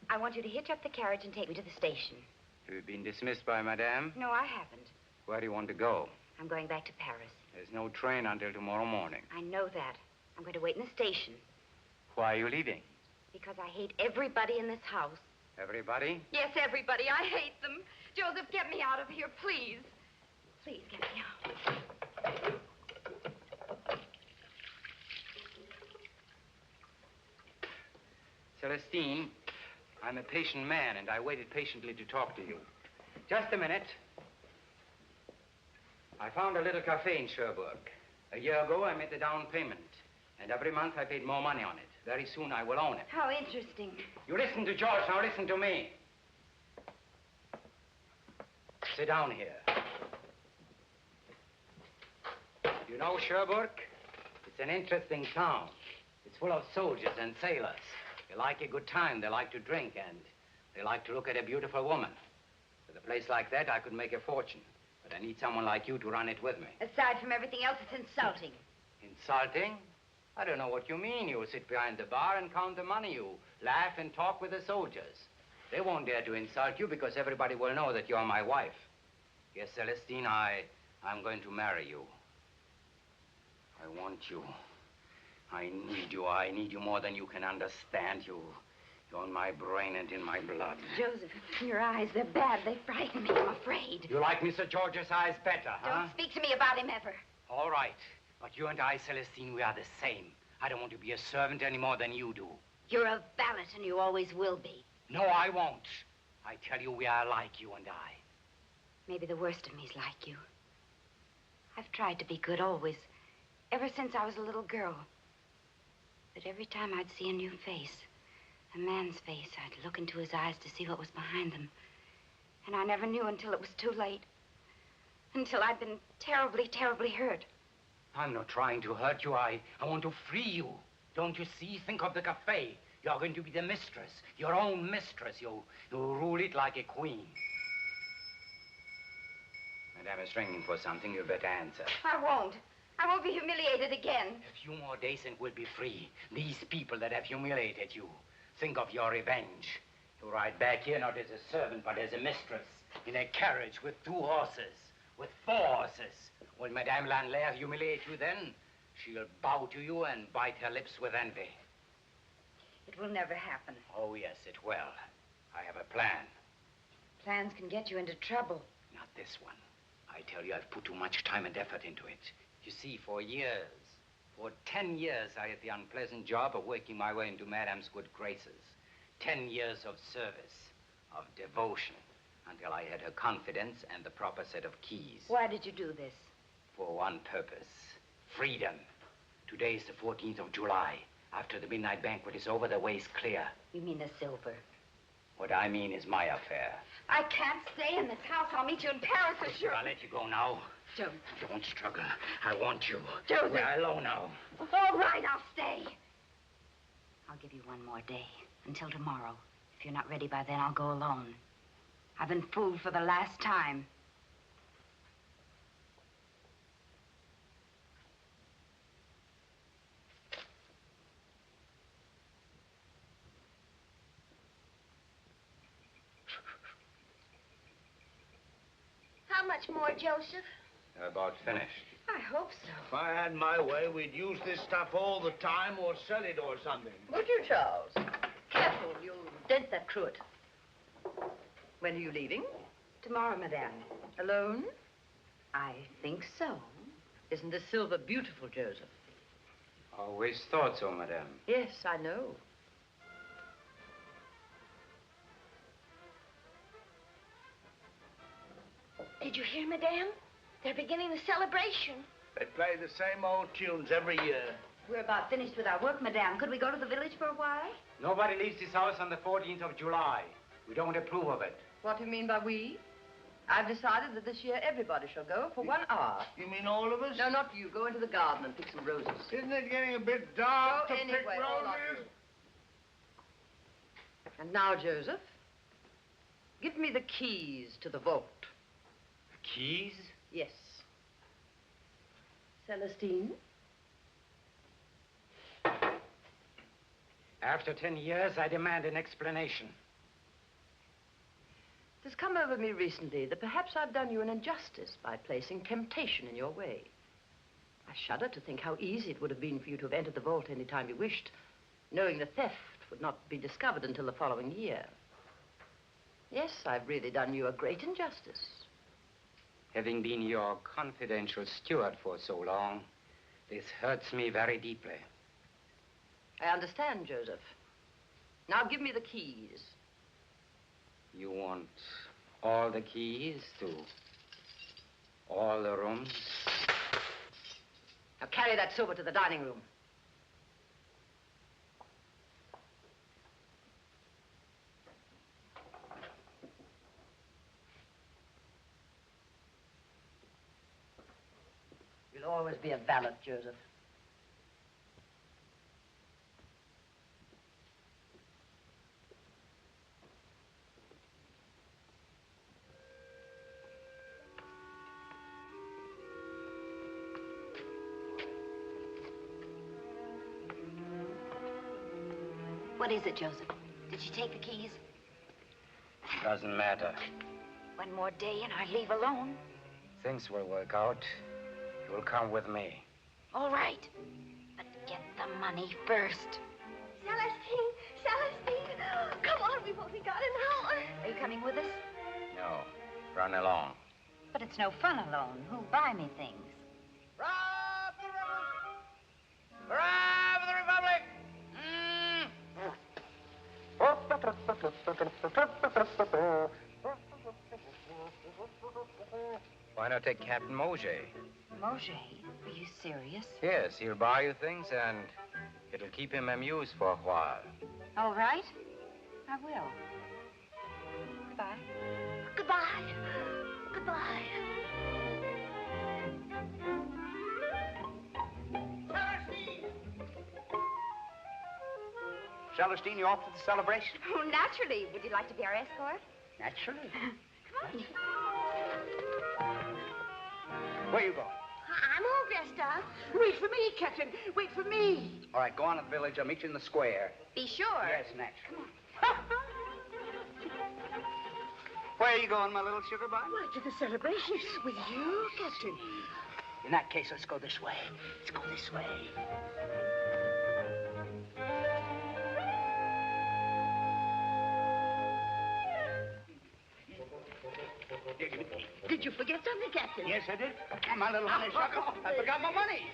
I want you to hitch up the carriage and take me to the station. Have you been dismissed by Madame? No, I haven't. Where do you want to go? I'm going back to Paris. There's no train until tomorrow morning. I know that. I'm going to wait in the station Why are you leaving? because I hate everybody in this house. Everybody? Yes, everybody. I hate them. Joseph, get me out of here, please. Please get me out. Celestine, I'm a patient man, and I waited patiently to talk to you. Just a minute. I found a little cafe in Cherbourg. A year ago, I made the down payment. And every month, I paid more money on it. Very soon, I will own it. How interesting. You listen to George, now listen to me. Sit down here. You know Cherbourg? It's an interesting town. It's full of soldiers and sailors. They like a good time, they like to drink, and they like to look at a beautiful woman. With a place like that, I could make a fortune. But I need someone like you to run it with me. Aside from everything else, it's insulting. Insulting? I don't know what you mean. You sit behind the bar and count the money. You laugh and talk with the soldiers. They won't dare to insult you because everybody will know that you're my wife. Yes, Celestine, I'm going to marry you. I want you. I need you. I need you more than you can understand. You're in my brain and in my blood. Joseph, your eyes, they're bad. They frighten me. I'm afraid. You like Mr. George's eyes better, huh? Don't speak to me about him ever. All right. But you and I, Celestine, we are the same. I don't want to be a servant any more than you do. You're a valet, and you always will be. No, I won't. I tell you, we are alike, you and I. Maybe the worst of me's like you. I've tried to be good always, ever since I was a little girl. But every time I'd see a new face, a man's face, I'd look into his eyes to see what was behind them. And I never knew until it was too late. Until I'd been terribly, terribly hurt. I'm not trying to hurt you. I want to free you. Don't you see? Think of the cafe. You're going to be the mistress, your own mistress. You'll rule it like a queen. Madame is ringing for something. You'd better answer. I won't. I won't be humiliated again. A few more days and we'll be free. These people that have humiliated you. Think of your revenge. You ride back here not as a servant, but as a mistress. In a carriage with 2 horses. With 4 horses. Will Madame Lanlaire humiliate you then? She'll bow to you and bite her lips with envy. It will never happen. Oh, yes, it will. I have a plan. Plans can get you into trouble. Not this one. I tell you, I've put too much time and effort into it. You see, for 10 years, I had the unpleasant job of working my way into Madame's good graces. 10 years of service, of devotion, until I had her confidence and the proper set of keys. Why did you do this? For one purpose. Freedom. Today's the 14th of July. After the midnight banquet is over, the way's clear. You mean the silver? What I mean is my affair. I can't stay in this house. I'll meet you in Paris for sure. I'll let you go now. Joseph. Don't struggle. I want you. Joseph. We're alone now. All right, I'll stay. I'll give you one more day. Until tomorrow. If you're not ready by then, I'll go alone. I've been fooled for the last time. How much more, Joseph? They're about finished. I hope so. If I had my way, we'd use this stuff all the time or sell it or something. Would you, Charles? Careful, you'll dent that cruet. When are you leaving? Tomorrow, Madame. Alone? I think so. Isn't this silver beautiful, Joseph? Always thought so, Madame. Yes, I know. Did you hear, Madame? They're beginning the celebration. They play the same old tunes every year. We're about finished with our work, Madame. Could we go to the village for a while? Nobody leaves this house on the 14th of July. We don't approve of it. What do you mean by we? I've decided that this year everybody shall go for 1 hour. You mean all of us? No, not you. Go into the garden and pick some roses. Isn't it getting a bit dark Go to anyway, pick all of roses? you. And now, Joseph, give me the keys to the vault. Keys? Yes. Celestine? After 10 years, I demand an explanation. It has come over me recently that perhaps I've done you an injustice by placing temptation in your way. I shudder to think how easy it would have been for you to have entered the vault any time you wished, knowing the theft would not be discovered until the following year. Yes, I've really done you a great injustice. Having been your confidential steward for so long, this hurts me very deeply. I understand, Joseph. Now give me the keys. You want all the keys to all the rooms? Now carry that silver to the dining room. You'll always be a valet, Joseph. What is it, Joseph? Did she take the keys? Doesn't matter. One more day and I leave alone. Things will work out. You'll come with me. All right. But get the money first. Celestine, Celestine, come on, we've only got an hour. Are you coming with us? No. Run along. But it's no fun alone. Who'll buy me things? Bravo, the Rebels! Bravo, the Republic! Why not take Captain Mauger? Mauger? Are you serious? Yes, he'll buy you things and it'll keep him amused for a while. All right. I will. Goodbye. Goodbye. Goodbye. Celestine, you off to the celebration? Oh, naturally. Would you like to be our escort? Naturally. Come on. Where you going? I'm all dressed stop? Wait for me, Captain. Wait for me. All right, go on to the village. I'll meet you in the square. Be sure. Yes, naturally. Come on. Where are you going, my little sugar bug? Why, to the celebration with you, Captain. In that case, let's go this way. Let's go this way. Did you forget something, Captain? Yes, I did. Come on, little honeysuckle. I forgot my money.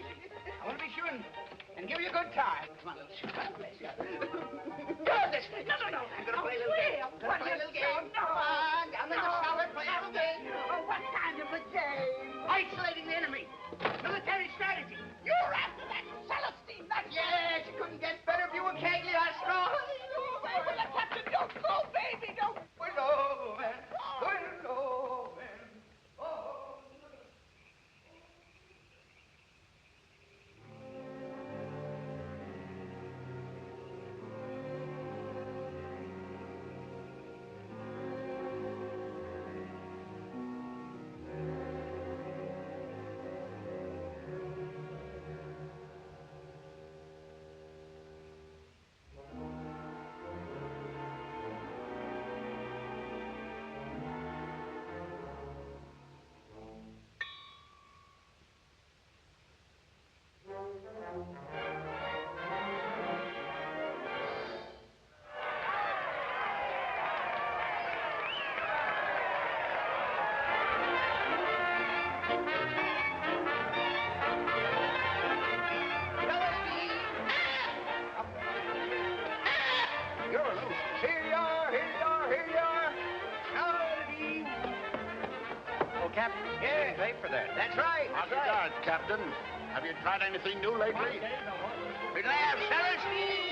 I want to be sure and give you a good time. Come on, little sugar. Goodness! No. I'm going to play a little game. What Play a little game. No. Come on, down in the cellar, play a little game. Oh, what kind of a game? Isolating the enemy. Military strategy. You're after that Celestine. Yes, you couldn't get better if you were Cagliostro. Captain, don't go, baby, don't. We're going. We're going. Captain. Yeah. Pay for that. That's right. How's regards, Captain? Have you tried anything new lately? We'd have Celestine.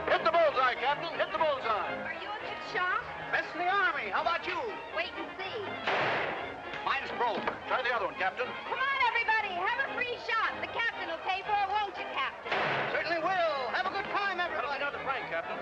Hit the bullseye, Captain. Hit the bullseye. Are you a good shot? Best in the Army. How about you? Wait and see. Mine's broke. Try the other one, Captain. Come on, everybody. Have a free shot. The captain will pay for it, won't you, Captain? Certainly will. Have a good time, everybody. Another franc, Captain.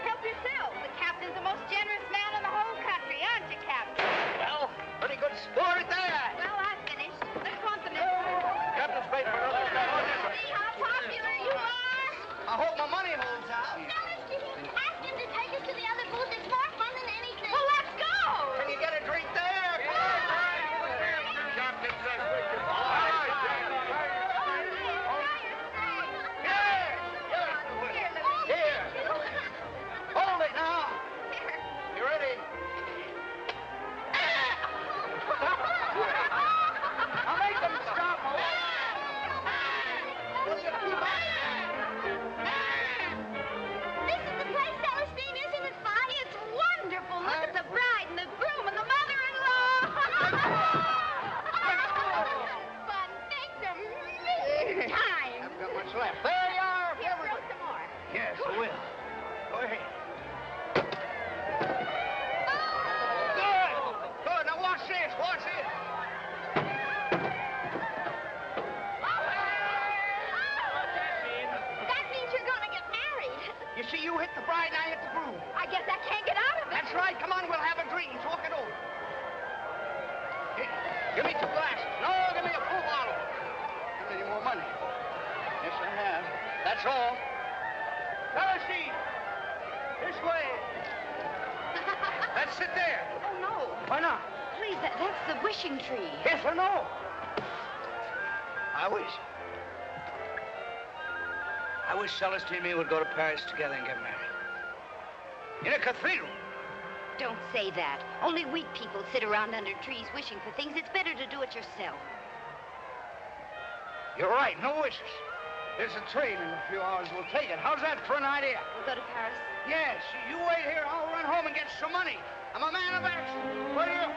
Help yourself. The captain's the most generous man in the whole country, aren't you, Captain? Well, pretty good sport at that. Well, I've finished. Let's want the next one. Captain's paid for another franc. See how popular you are? I hope my money holds out. Ask him to take us to the other booth. It's more fun than anything. Well, let's go. Can you get a drink there? Captain says we can. Here. Hold it now. You ready? I'll make them stop. Will you keep up? This is the place, Celestine, isn't it fun? It's wonderful. Look at the bride and the groom and the mother-in-law. Fun. Thanks a million times. I've got much left. There you are. Here, throw some more. Yes, I will. Go ahead. Good. Good. Now watch this. Watch this. That means you're going to get married. You see, you hit the bride, I hit the groom. I guess I can't get out of it. That's right. Come on, we'll have a drink. Talk it over. Here, give me 2 glasses. No, give me a full bottle. Have any more money? Yes, I have. That's all. Celestine, this way. Let's sit there. Oh, no. Why not? Please, that's the wishing tree. Yes or no? I wish Celestine and me would go to Paris together and get married. In a cathedral. Don't say that. Only weak people sit around under trees wishing for things. It's better to do it yourself. You're right, no wishes. There's a train in a few hours. We'll take it. How's that for an idea? We'll go to Paris. Yes, you wait here. I'll run home and get some money. I'm a man of action. Will you?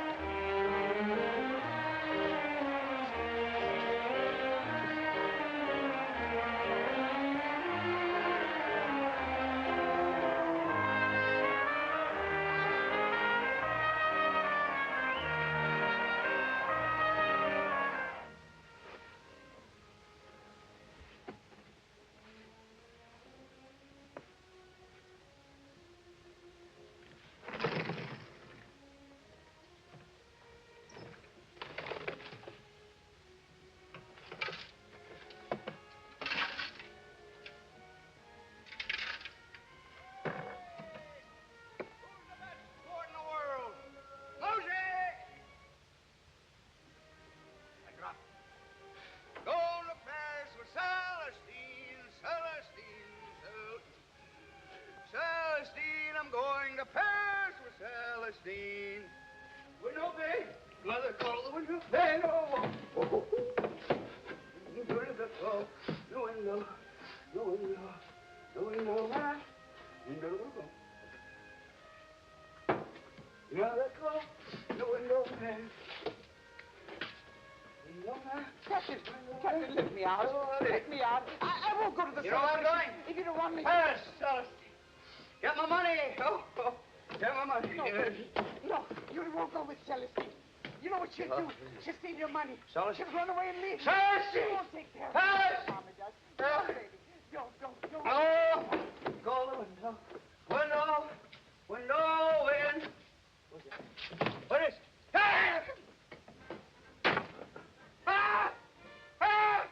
Celestine, I'm going to Paris with Celestine. Window, babe. Mother, call the window. There, no. Oh. The window, the window, the window, the window, the window. Mother, call the window, babe. Captain, let me out. Let me out. I won't go to the... You know where I'm going? If you don't want me... Paris, Celestine. Get my money. Oh. Get my money. No, no, you won't go with Celestine. You know what she'll do? She'll steal your money. Celestine. She'll run away and leave. Celestine! She won't take care of Paris! you. Mama does. No, baby. Don't. Oh, go to the window. Window. Window, in. What is it? Ah! Ah! Ah!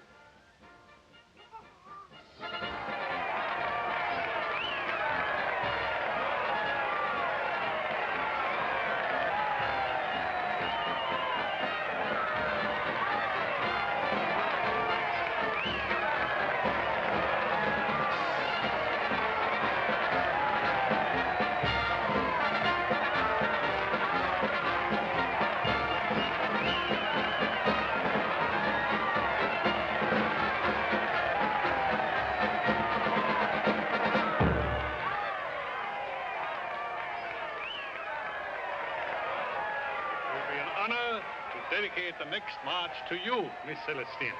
Dedicate the next march to you, Miss Celestine.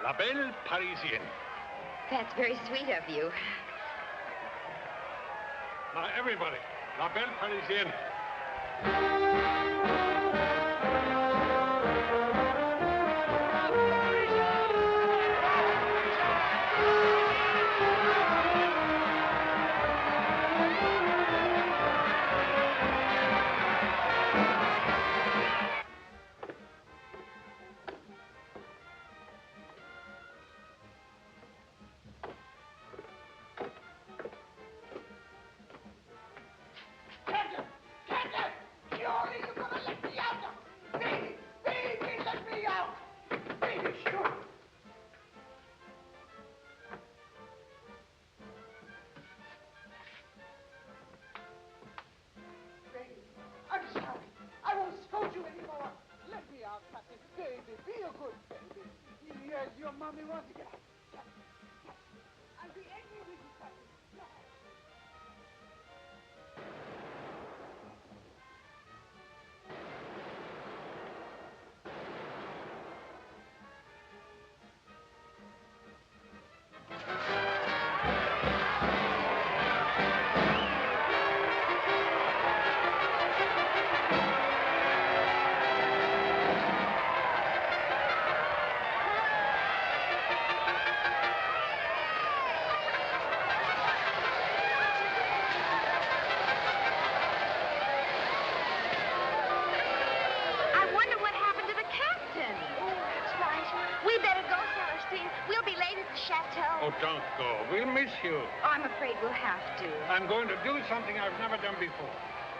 La belle Parisienne. That's very sweet of you. Now, everybody, La belle Parisienne. Your mommy wants to get out. I'll be angry with you, Captain. No. Oh, don't go. We'll miss you. Oh, I'm afraid we'll have to. I'm going to do something I've never done before.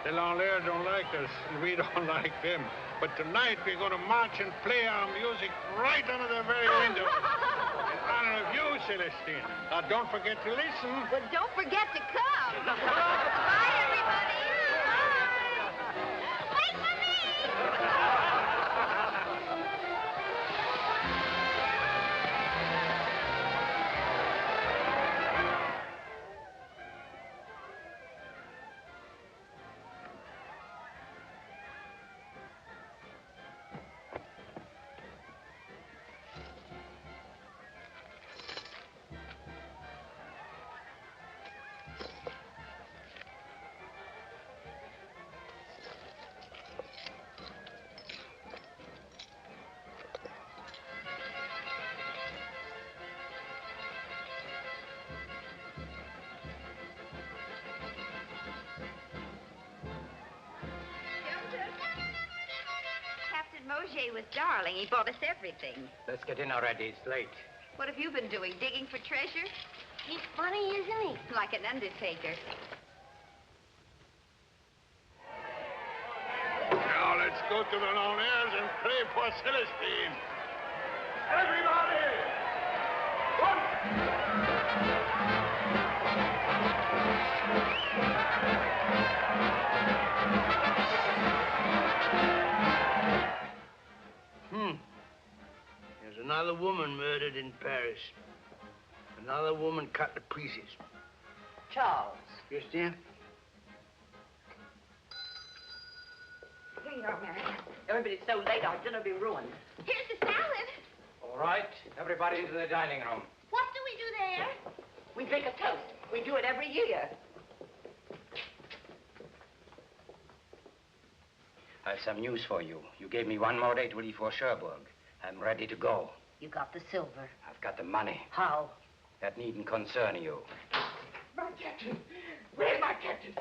The Lanlaire don't like us, and we don't like them. But tonight, we're going to march and play our music right under their very window. In honor of you, Celestine. Now, don't forget to listen. Well, don't forget to come. Bye, everybody. Bye. Mauger was darling. He bought us everything. Let's get in already. It's late. What have you been doing? Digging for treasure? He's funny, isn't he? Like an undertaker. Now let's go to the Lanlaire's and pray for Celestine. Everybody! There's another woman murdered in Paris. Another woman cut to pieces. Charles. Yes, dear? Here you are, Mary. Everybody's so late, our dinner will be ruined. Here's the salad. All right, everybody into the dining room. What do we do there? We drink a toast. We do it every year. I have some news for you. You gave me one more day to leave for Cherbourg. I'm ready to go. You got the silver. I've got the money. How? That needn't concern you. My captain. Where's my captain?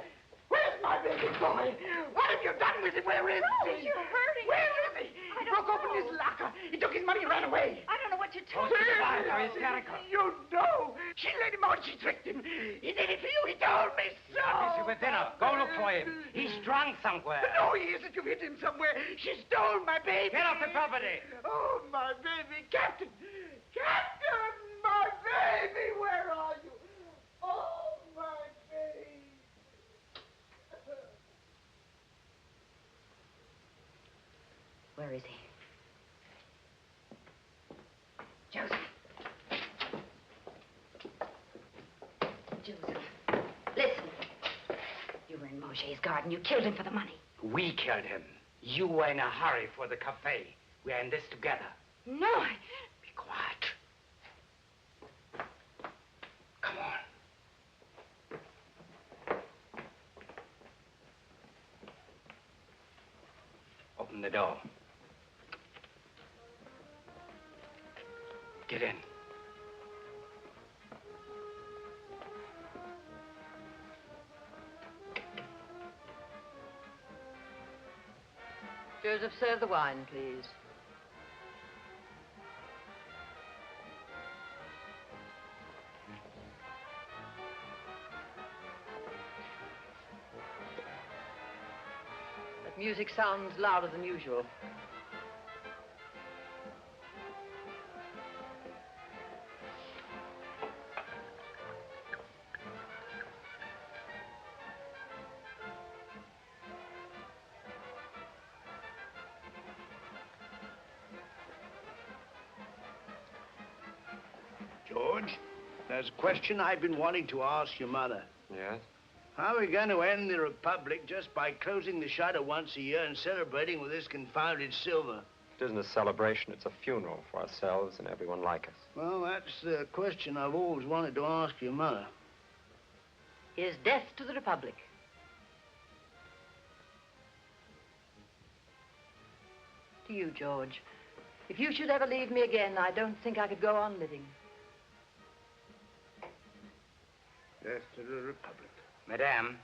Where's my baby boy? What have you done with him? Where is he? You're hurting. Where is he? He broke open his locker. He took his money and ran away. I don't know what you're Don't talking survive about. for hysterical. You know. She let him out. She tricked him. He did it for you. He told me so. I'm busy with dinner. Go look for him. He's drunk somewhere. No, he isn't. You've hit him somewhere. She stole my baby. Get off the property. Oh, my baby. Captain. Captain, my baby. Where are you? Oh, my baby. Where is he? Joseph. Joseph. Listen. You were in Mauger's garden. You killed him for the money. We killed him. You were in a hurry for the cafe. We are in this together. No, Be quiet. Come on. Open the door. Get in. Joseph, serve the wine, please. That music sounds louder than usual. George, there's a question I've been wanting to ask your mother. Yes? How are we going to end the Republic just by closing the shutter once a year and celebrating with this confounded silver? It isn't a celebration, it's a funeral for ourselves and everyone like us. Well, that's the question I've always wanted to ask your mother. Here's death to the Republic. To you, George. If you should ever leave me again, I don't think I could go on living. Death to the Republic. Madame,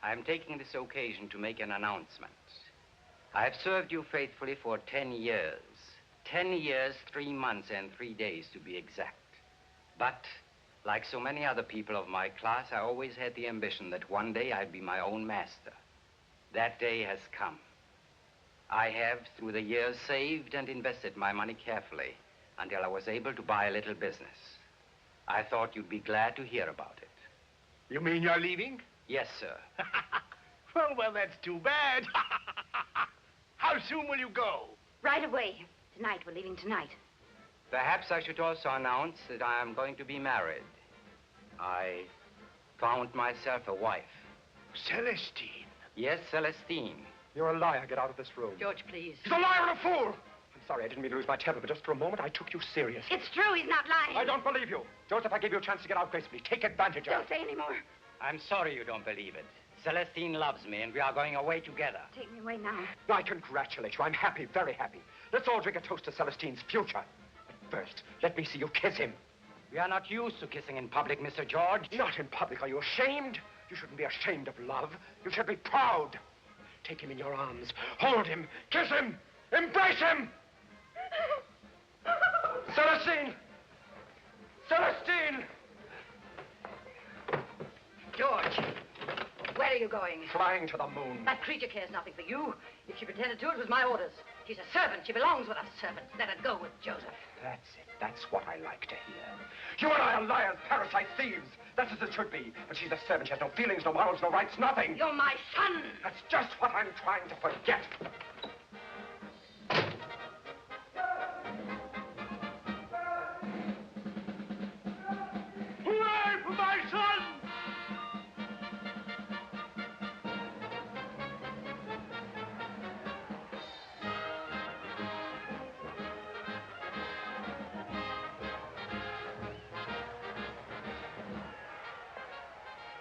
I am taking this occasion to make an announcement. I have served you faithfully for 10 years. 10 years, 3 months, and 3 days, to be exact. But, like so many other people of my class, I always had the ambition that one day I'd be my own master. That day has come. I have, through the years, saved and invested my money carefully until I was able to buy a little business. I thought you'd be glad to hear about it. You mean you're leaving? Yes, sir. Well, that's too bad. How soon will you go? right away. Tonight, we're leaving tonight. Perhaps I should also announce that I am going to be married. I found myself a wife. Celestine. Yes, Celestine. You're a liar. Get out of this room. George, please. He's a liar and a fool! I'm sorry, I didn't mean to lose my temper, but just for a moment, I took you serious. It's true, he's not lying. I don't believe you. Joseph, I gave you a chance to get out gracefully. Take advantage of it. Don't say any more. I'm sorry you don't believe it. Celestine loves me, and we are going away together. Take me away now. I congratulate you. I'm happy, very happy. Let's all drink a toast to Celestine's future. But first, let me see you kiss him. We are not used to kissing in public, Mr. George. Not in public. Are you ashamed? You shouldn't be ashamed of love. You should be proud. Take him in your arms. Hold him. Kiss him. Embrace him! Celestine! Celestine! George, where are you going? Flying to the moon. That creature cares nothing for you. If she pretended to, it was my orders. She's a servant. She belongs with us servants. Let her go with Joseph. That's it. That's what I like to hear. You and I are liars, parasites, thieves. That's as it should be. But she's a servant. She has no feelings, no morals, no rights, nothing. You're my son. That's just what I'm trying to forget. Hooray for my son!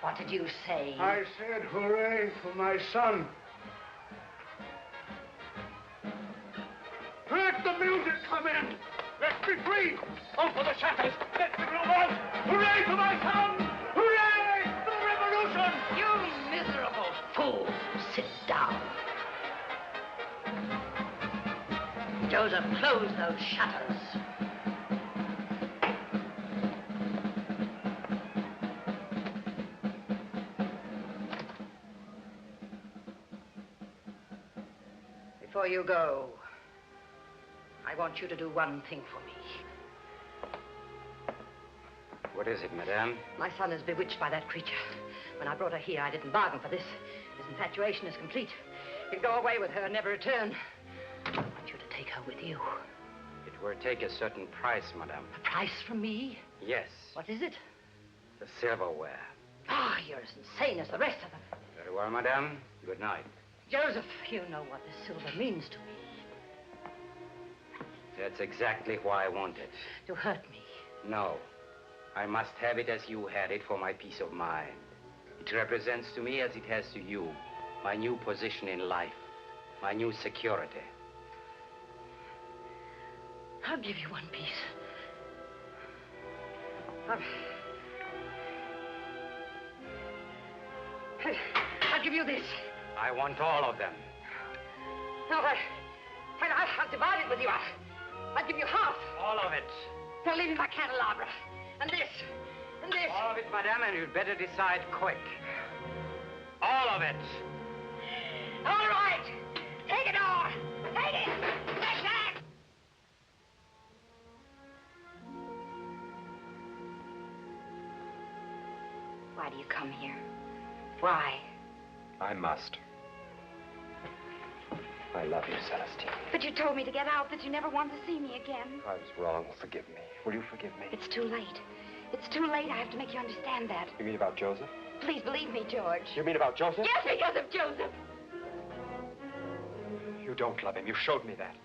What did you say? I said hooray for my son. Let the music come in! Let's be free! Open the shutters! Let the room on! Hooray for my son! Hooray for the revolution! You miserable fool! Sit down. Joseph, close those shutters. Before you go, I want you to do one thing for me. What is it, madame? My son is bewitched by that creature. When I brought her here, I didn't bargain for this. His infatuation is complete. He'll go away with her and never return. I want you to take her with you. It will take a certain price, madame. A price from me? Yes. What is it? The silverware. Ah, you're as insane as the rest of them. Very well, madame. Good night. Joseph, you know what this silver means to me. That's exactly why I want it. To hurt me. No. I must have it as you had it for my peace of mind. It represents to me as it has to you my new position in life, my new security. I'll give you one piece. I'll give you this. I want all of them. No, I'll divide it with you. I'll give you half. All of it. Now leave me my candelabra. And this. And this. All of it, madame, and you'd better decide quick. All of it. All right. Take it all. Take it. Take that. Why do you come here? Why? I must. I love you, Celestine. But you told me to get out, that you never want to see me again. I was wrong. Forgive me. Will you forgive me? It's too late. It's too late. I have to make you understand that. You mean about Joseph? Please believe me, George. You mean about Joseph? Yes, because of Joseph. You don't love him. You showed me that.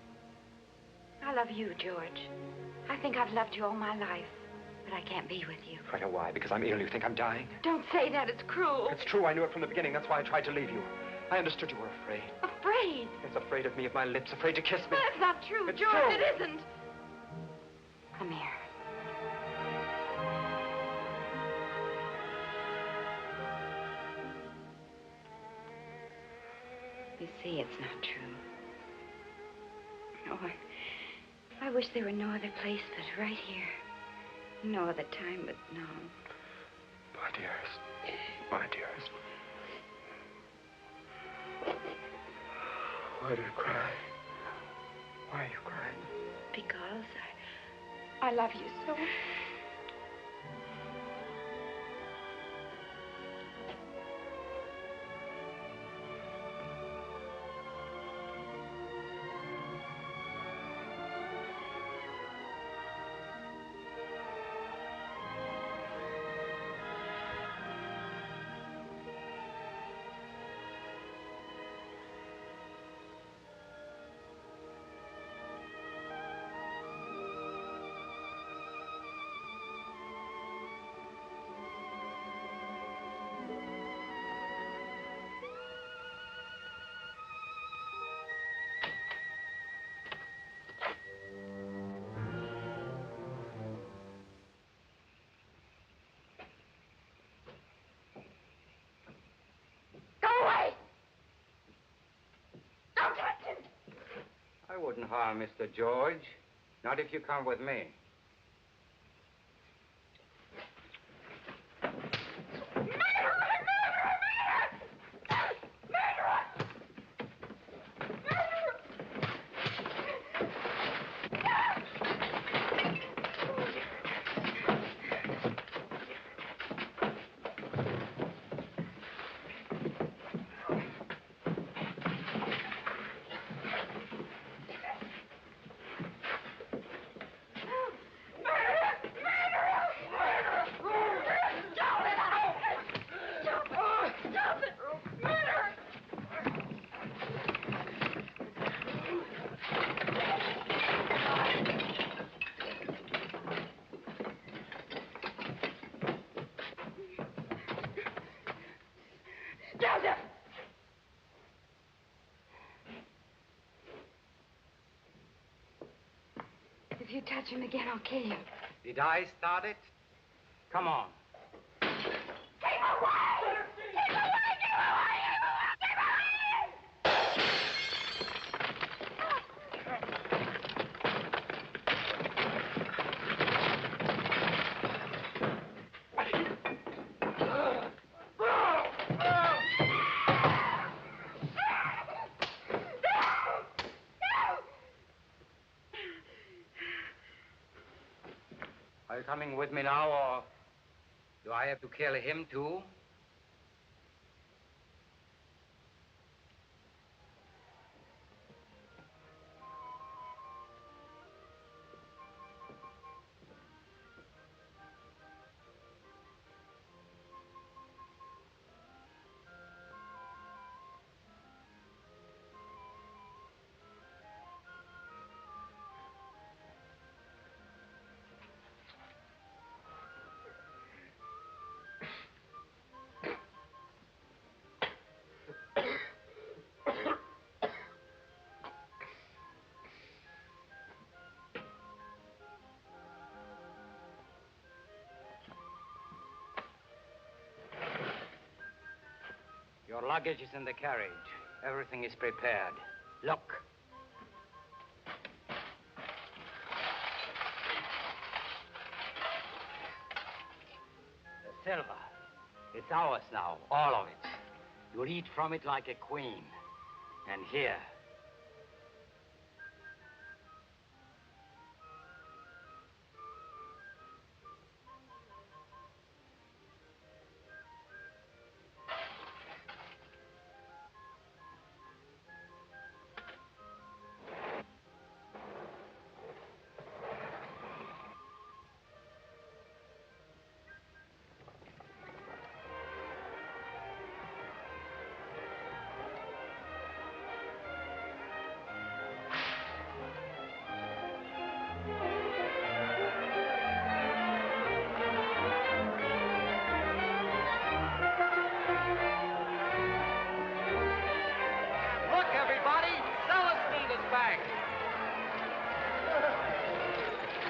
I love you, George. I think I've loved you all my life, but I can't be with you. I know why. Because I'm ill. You think I'm dying? Don't say that. It's cruel. It's true. I knew it from the beginning. That's why I tried to leave you. I understood you were afraid. Afraid? It's afraid of me, of my lips, afraid to kiss me. That's not true, It's George. true. It isn't. Come here. You see, it's not true. Oh, I wish there were no other place but right here. No other time but now. My dearest. My dearest. Why do you cry? Why are you crying? Because I love you so. wouldn't harm Mr. George. Not if you come with me. If you touch him again, I'll kill you. Did I start it? Come on. Keep away! Keep away! Keep away! Are you coming with me now, or do I have to kill him, too? Your luggage is in the carriage. Everything is prepared. Look. The silver. It's ours now, all of it. You'll eat from it like a queen. And here.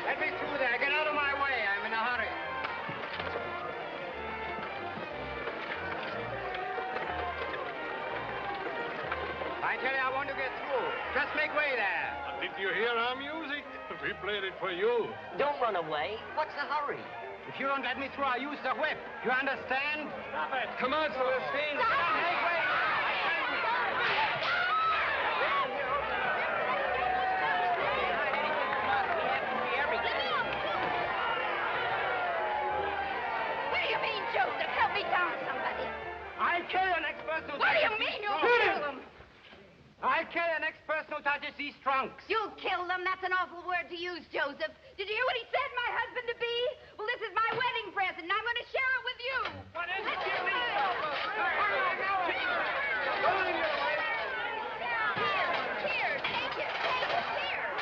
Let me through there. Get out of my way. I'm in a hurry. I tell you, I want to get through. Just make way there. Did you hear our music? We played it for you. Don't run away. What's the hurry? If you don't let me through, I'll use the whip. You understand? Stop it. Come on, Celestine. Stop! Make way. I'll kill the next person who What do you mean you'll kill them? I'll kill the next person who touches these trunks. You'll kill them? That's an awful word to use, Joseph. Did you hear what he said, my husband-to-be? Well, this is my wedding present, and I'm going to share it with you. What is it? Give me Here, take it. Here.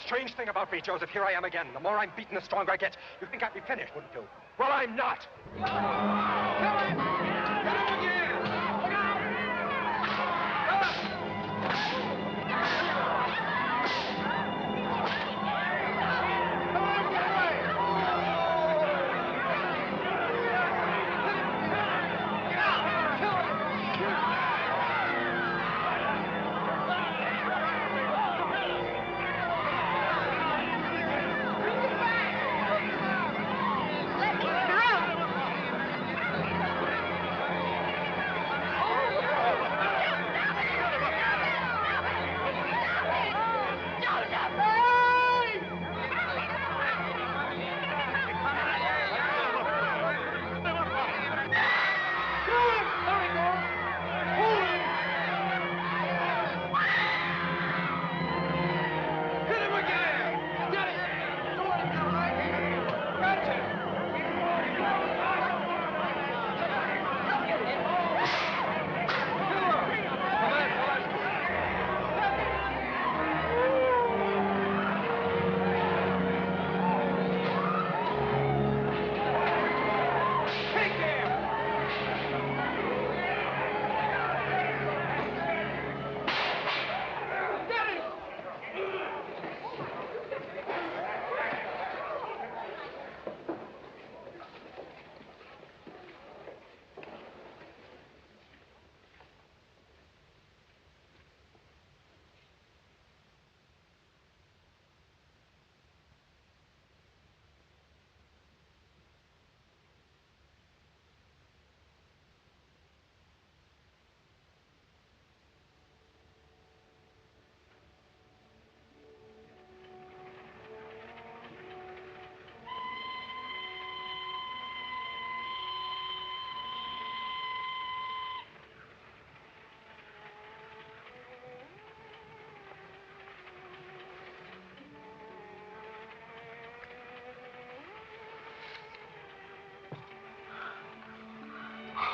Strange thing about me, Joseph, here I am again. The more I'm beaten, the stronger I get. You think I'd be finished, wouldn't you? Well, I'm not.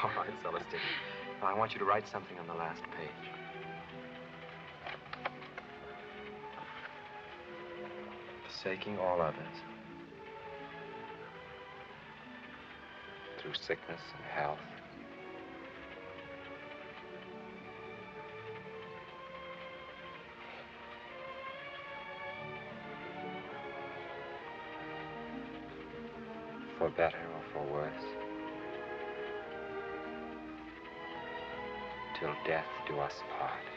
All right, Celestine. Now, I want you to write something on the last page. Forsaking all others. Through sickness and health. For better or for worse. Till death do us part.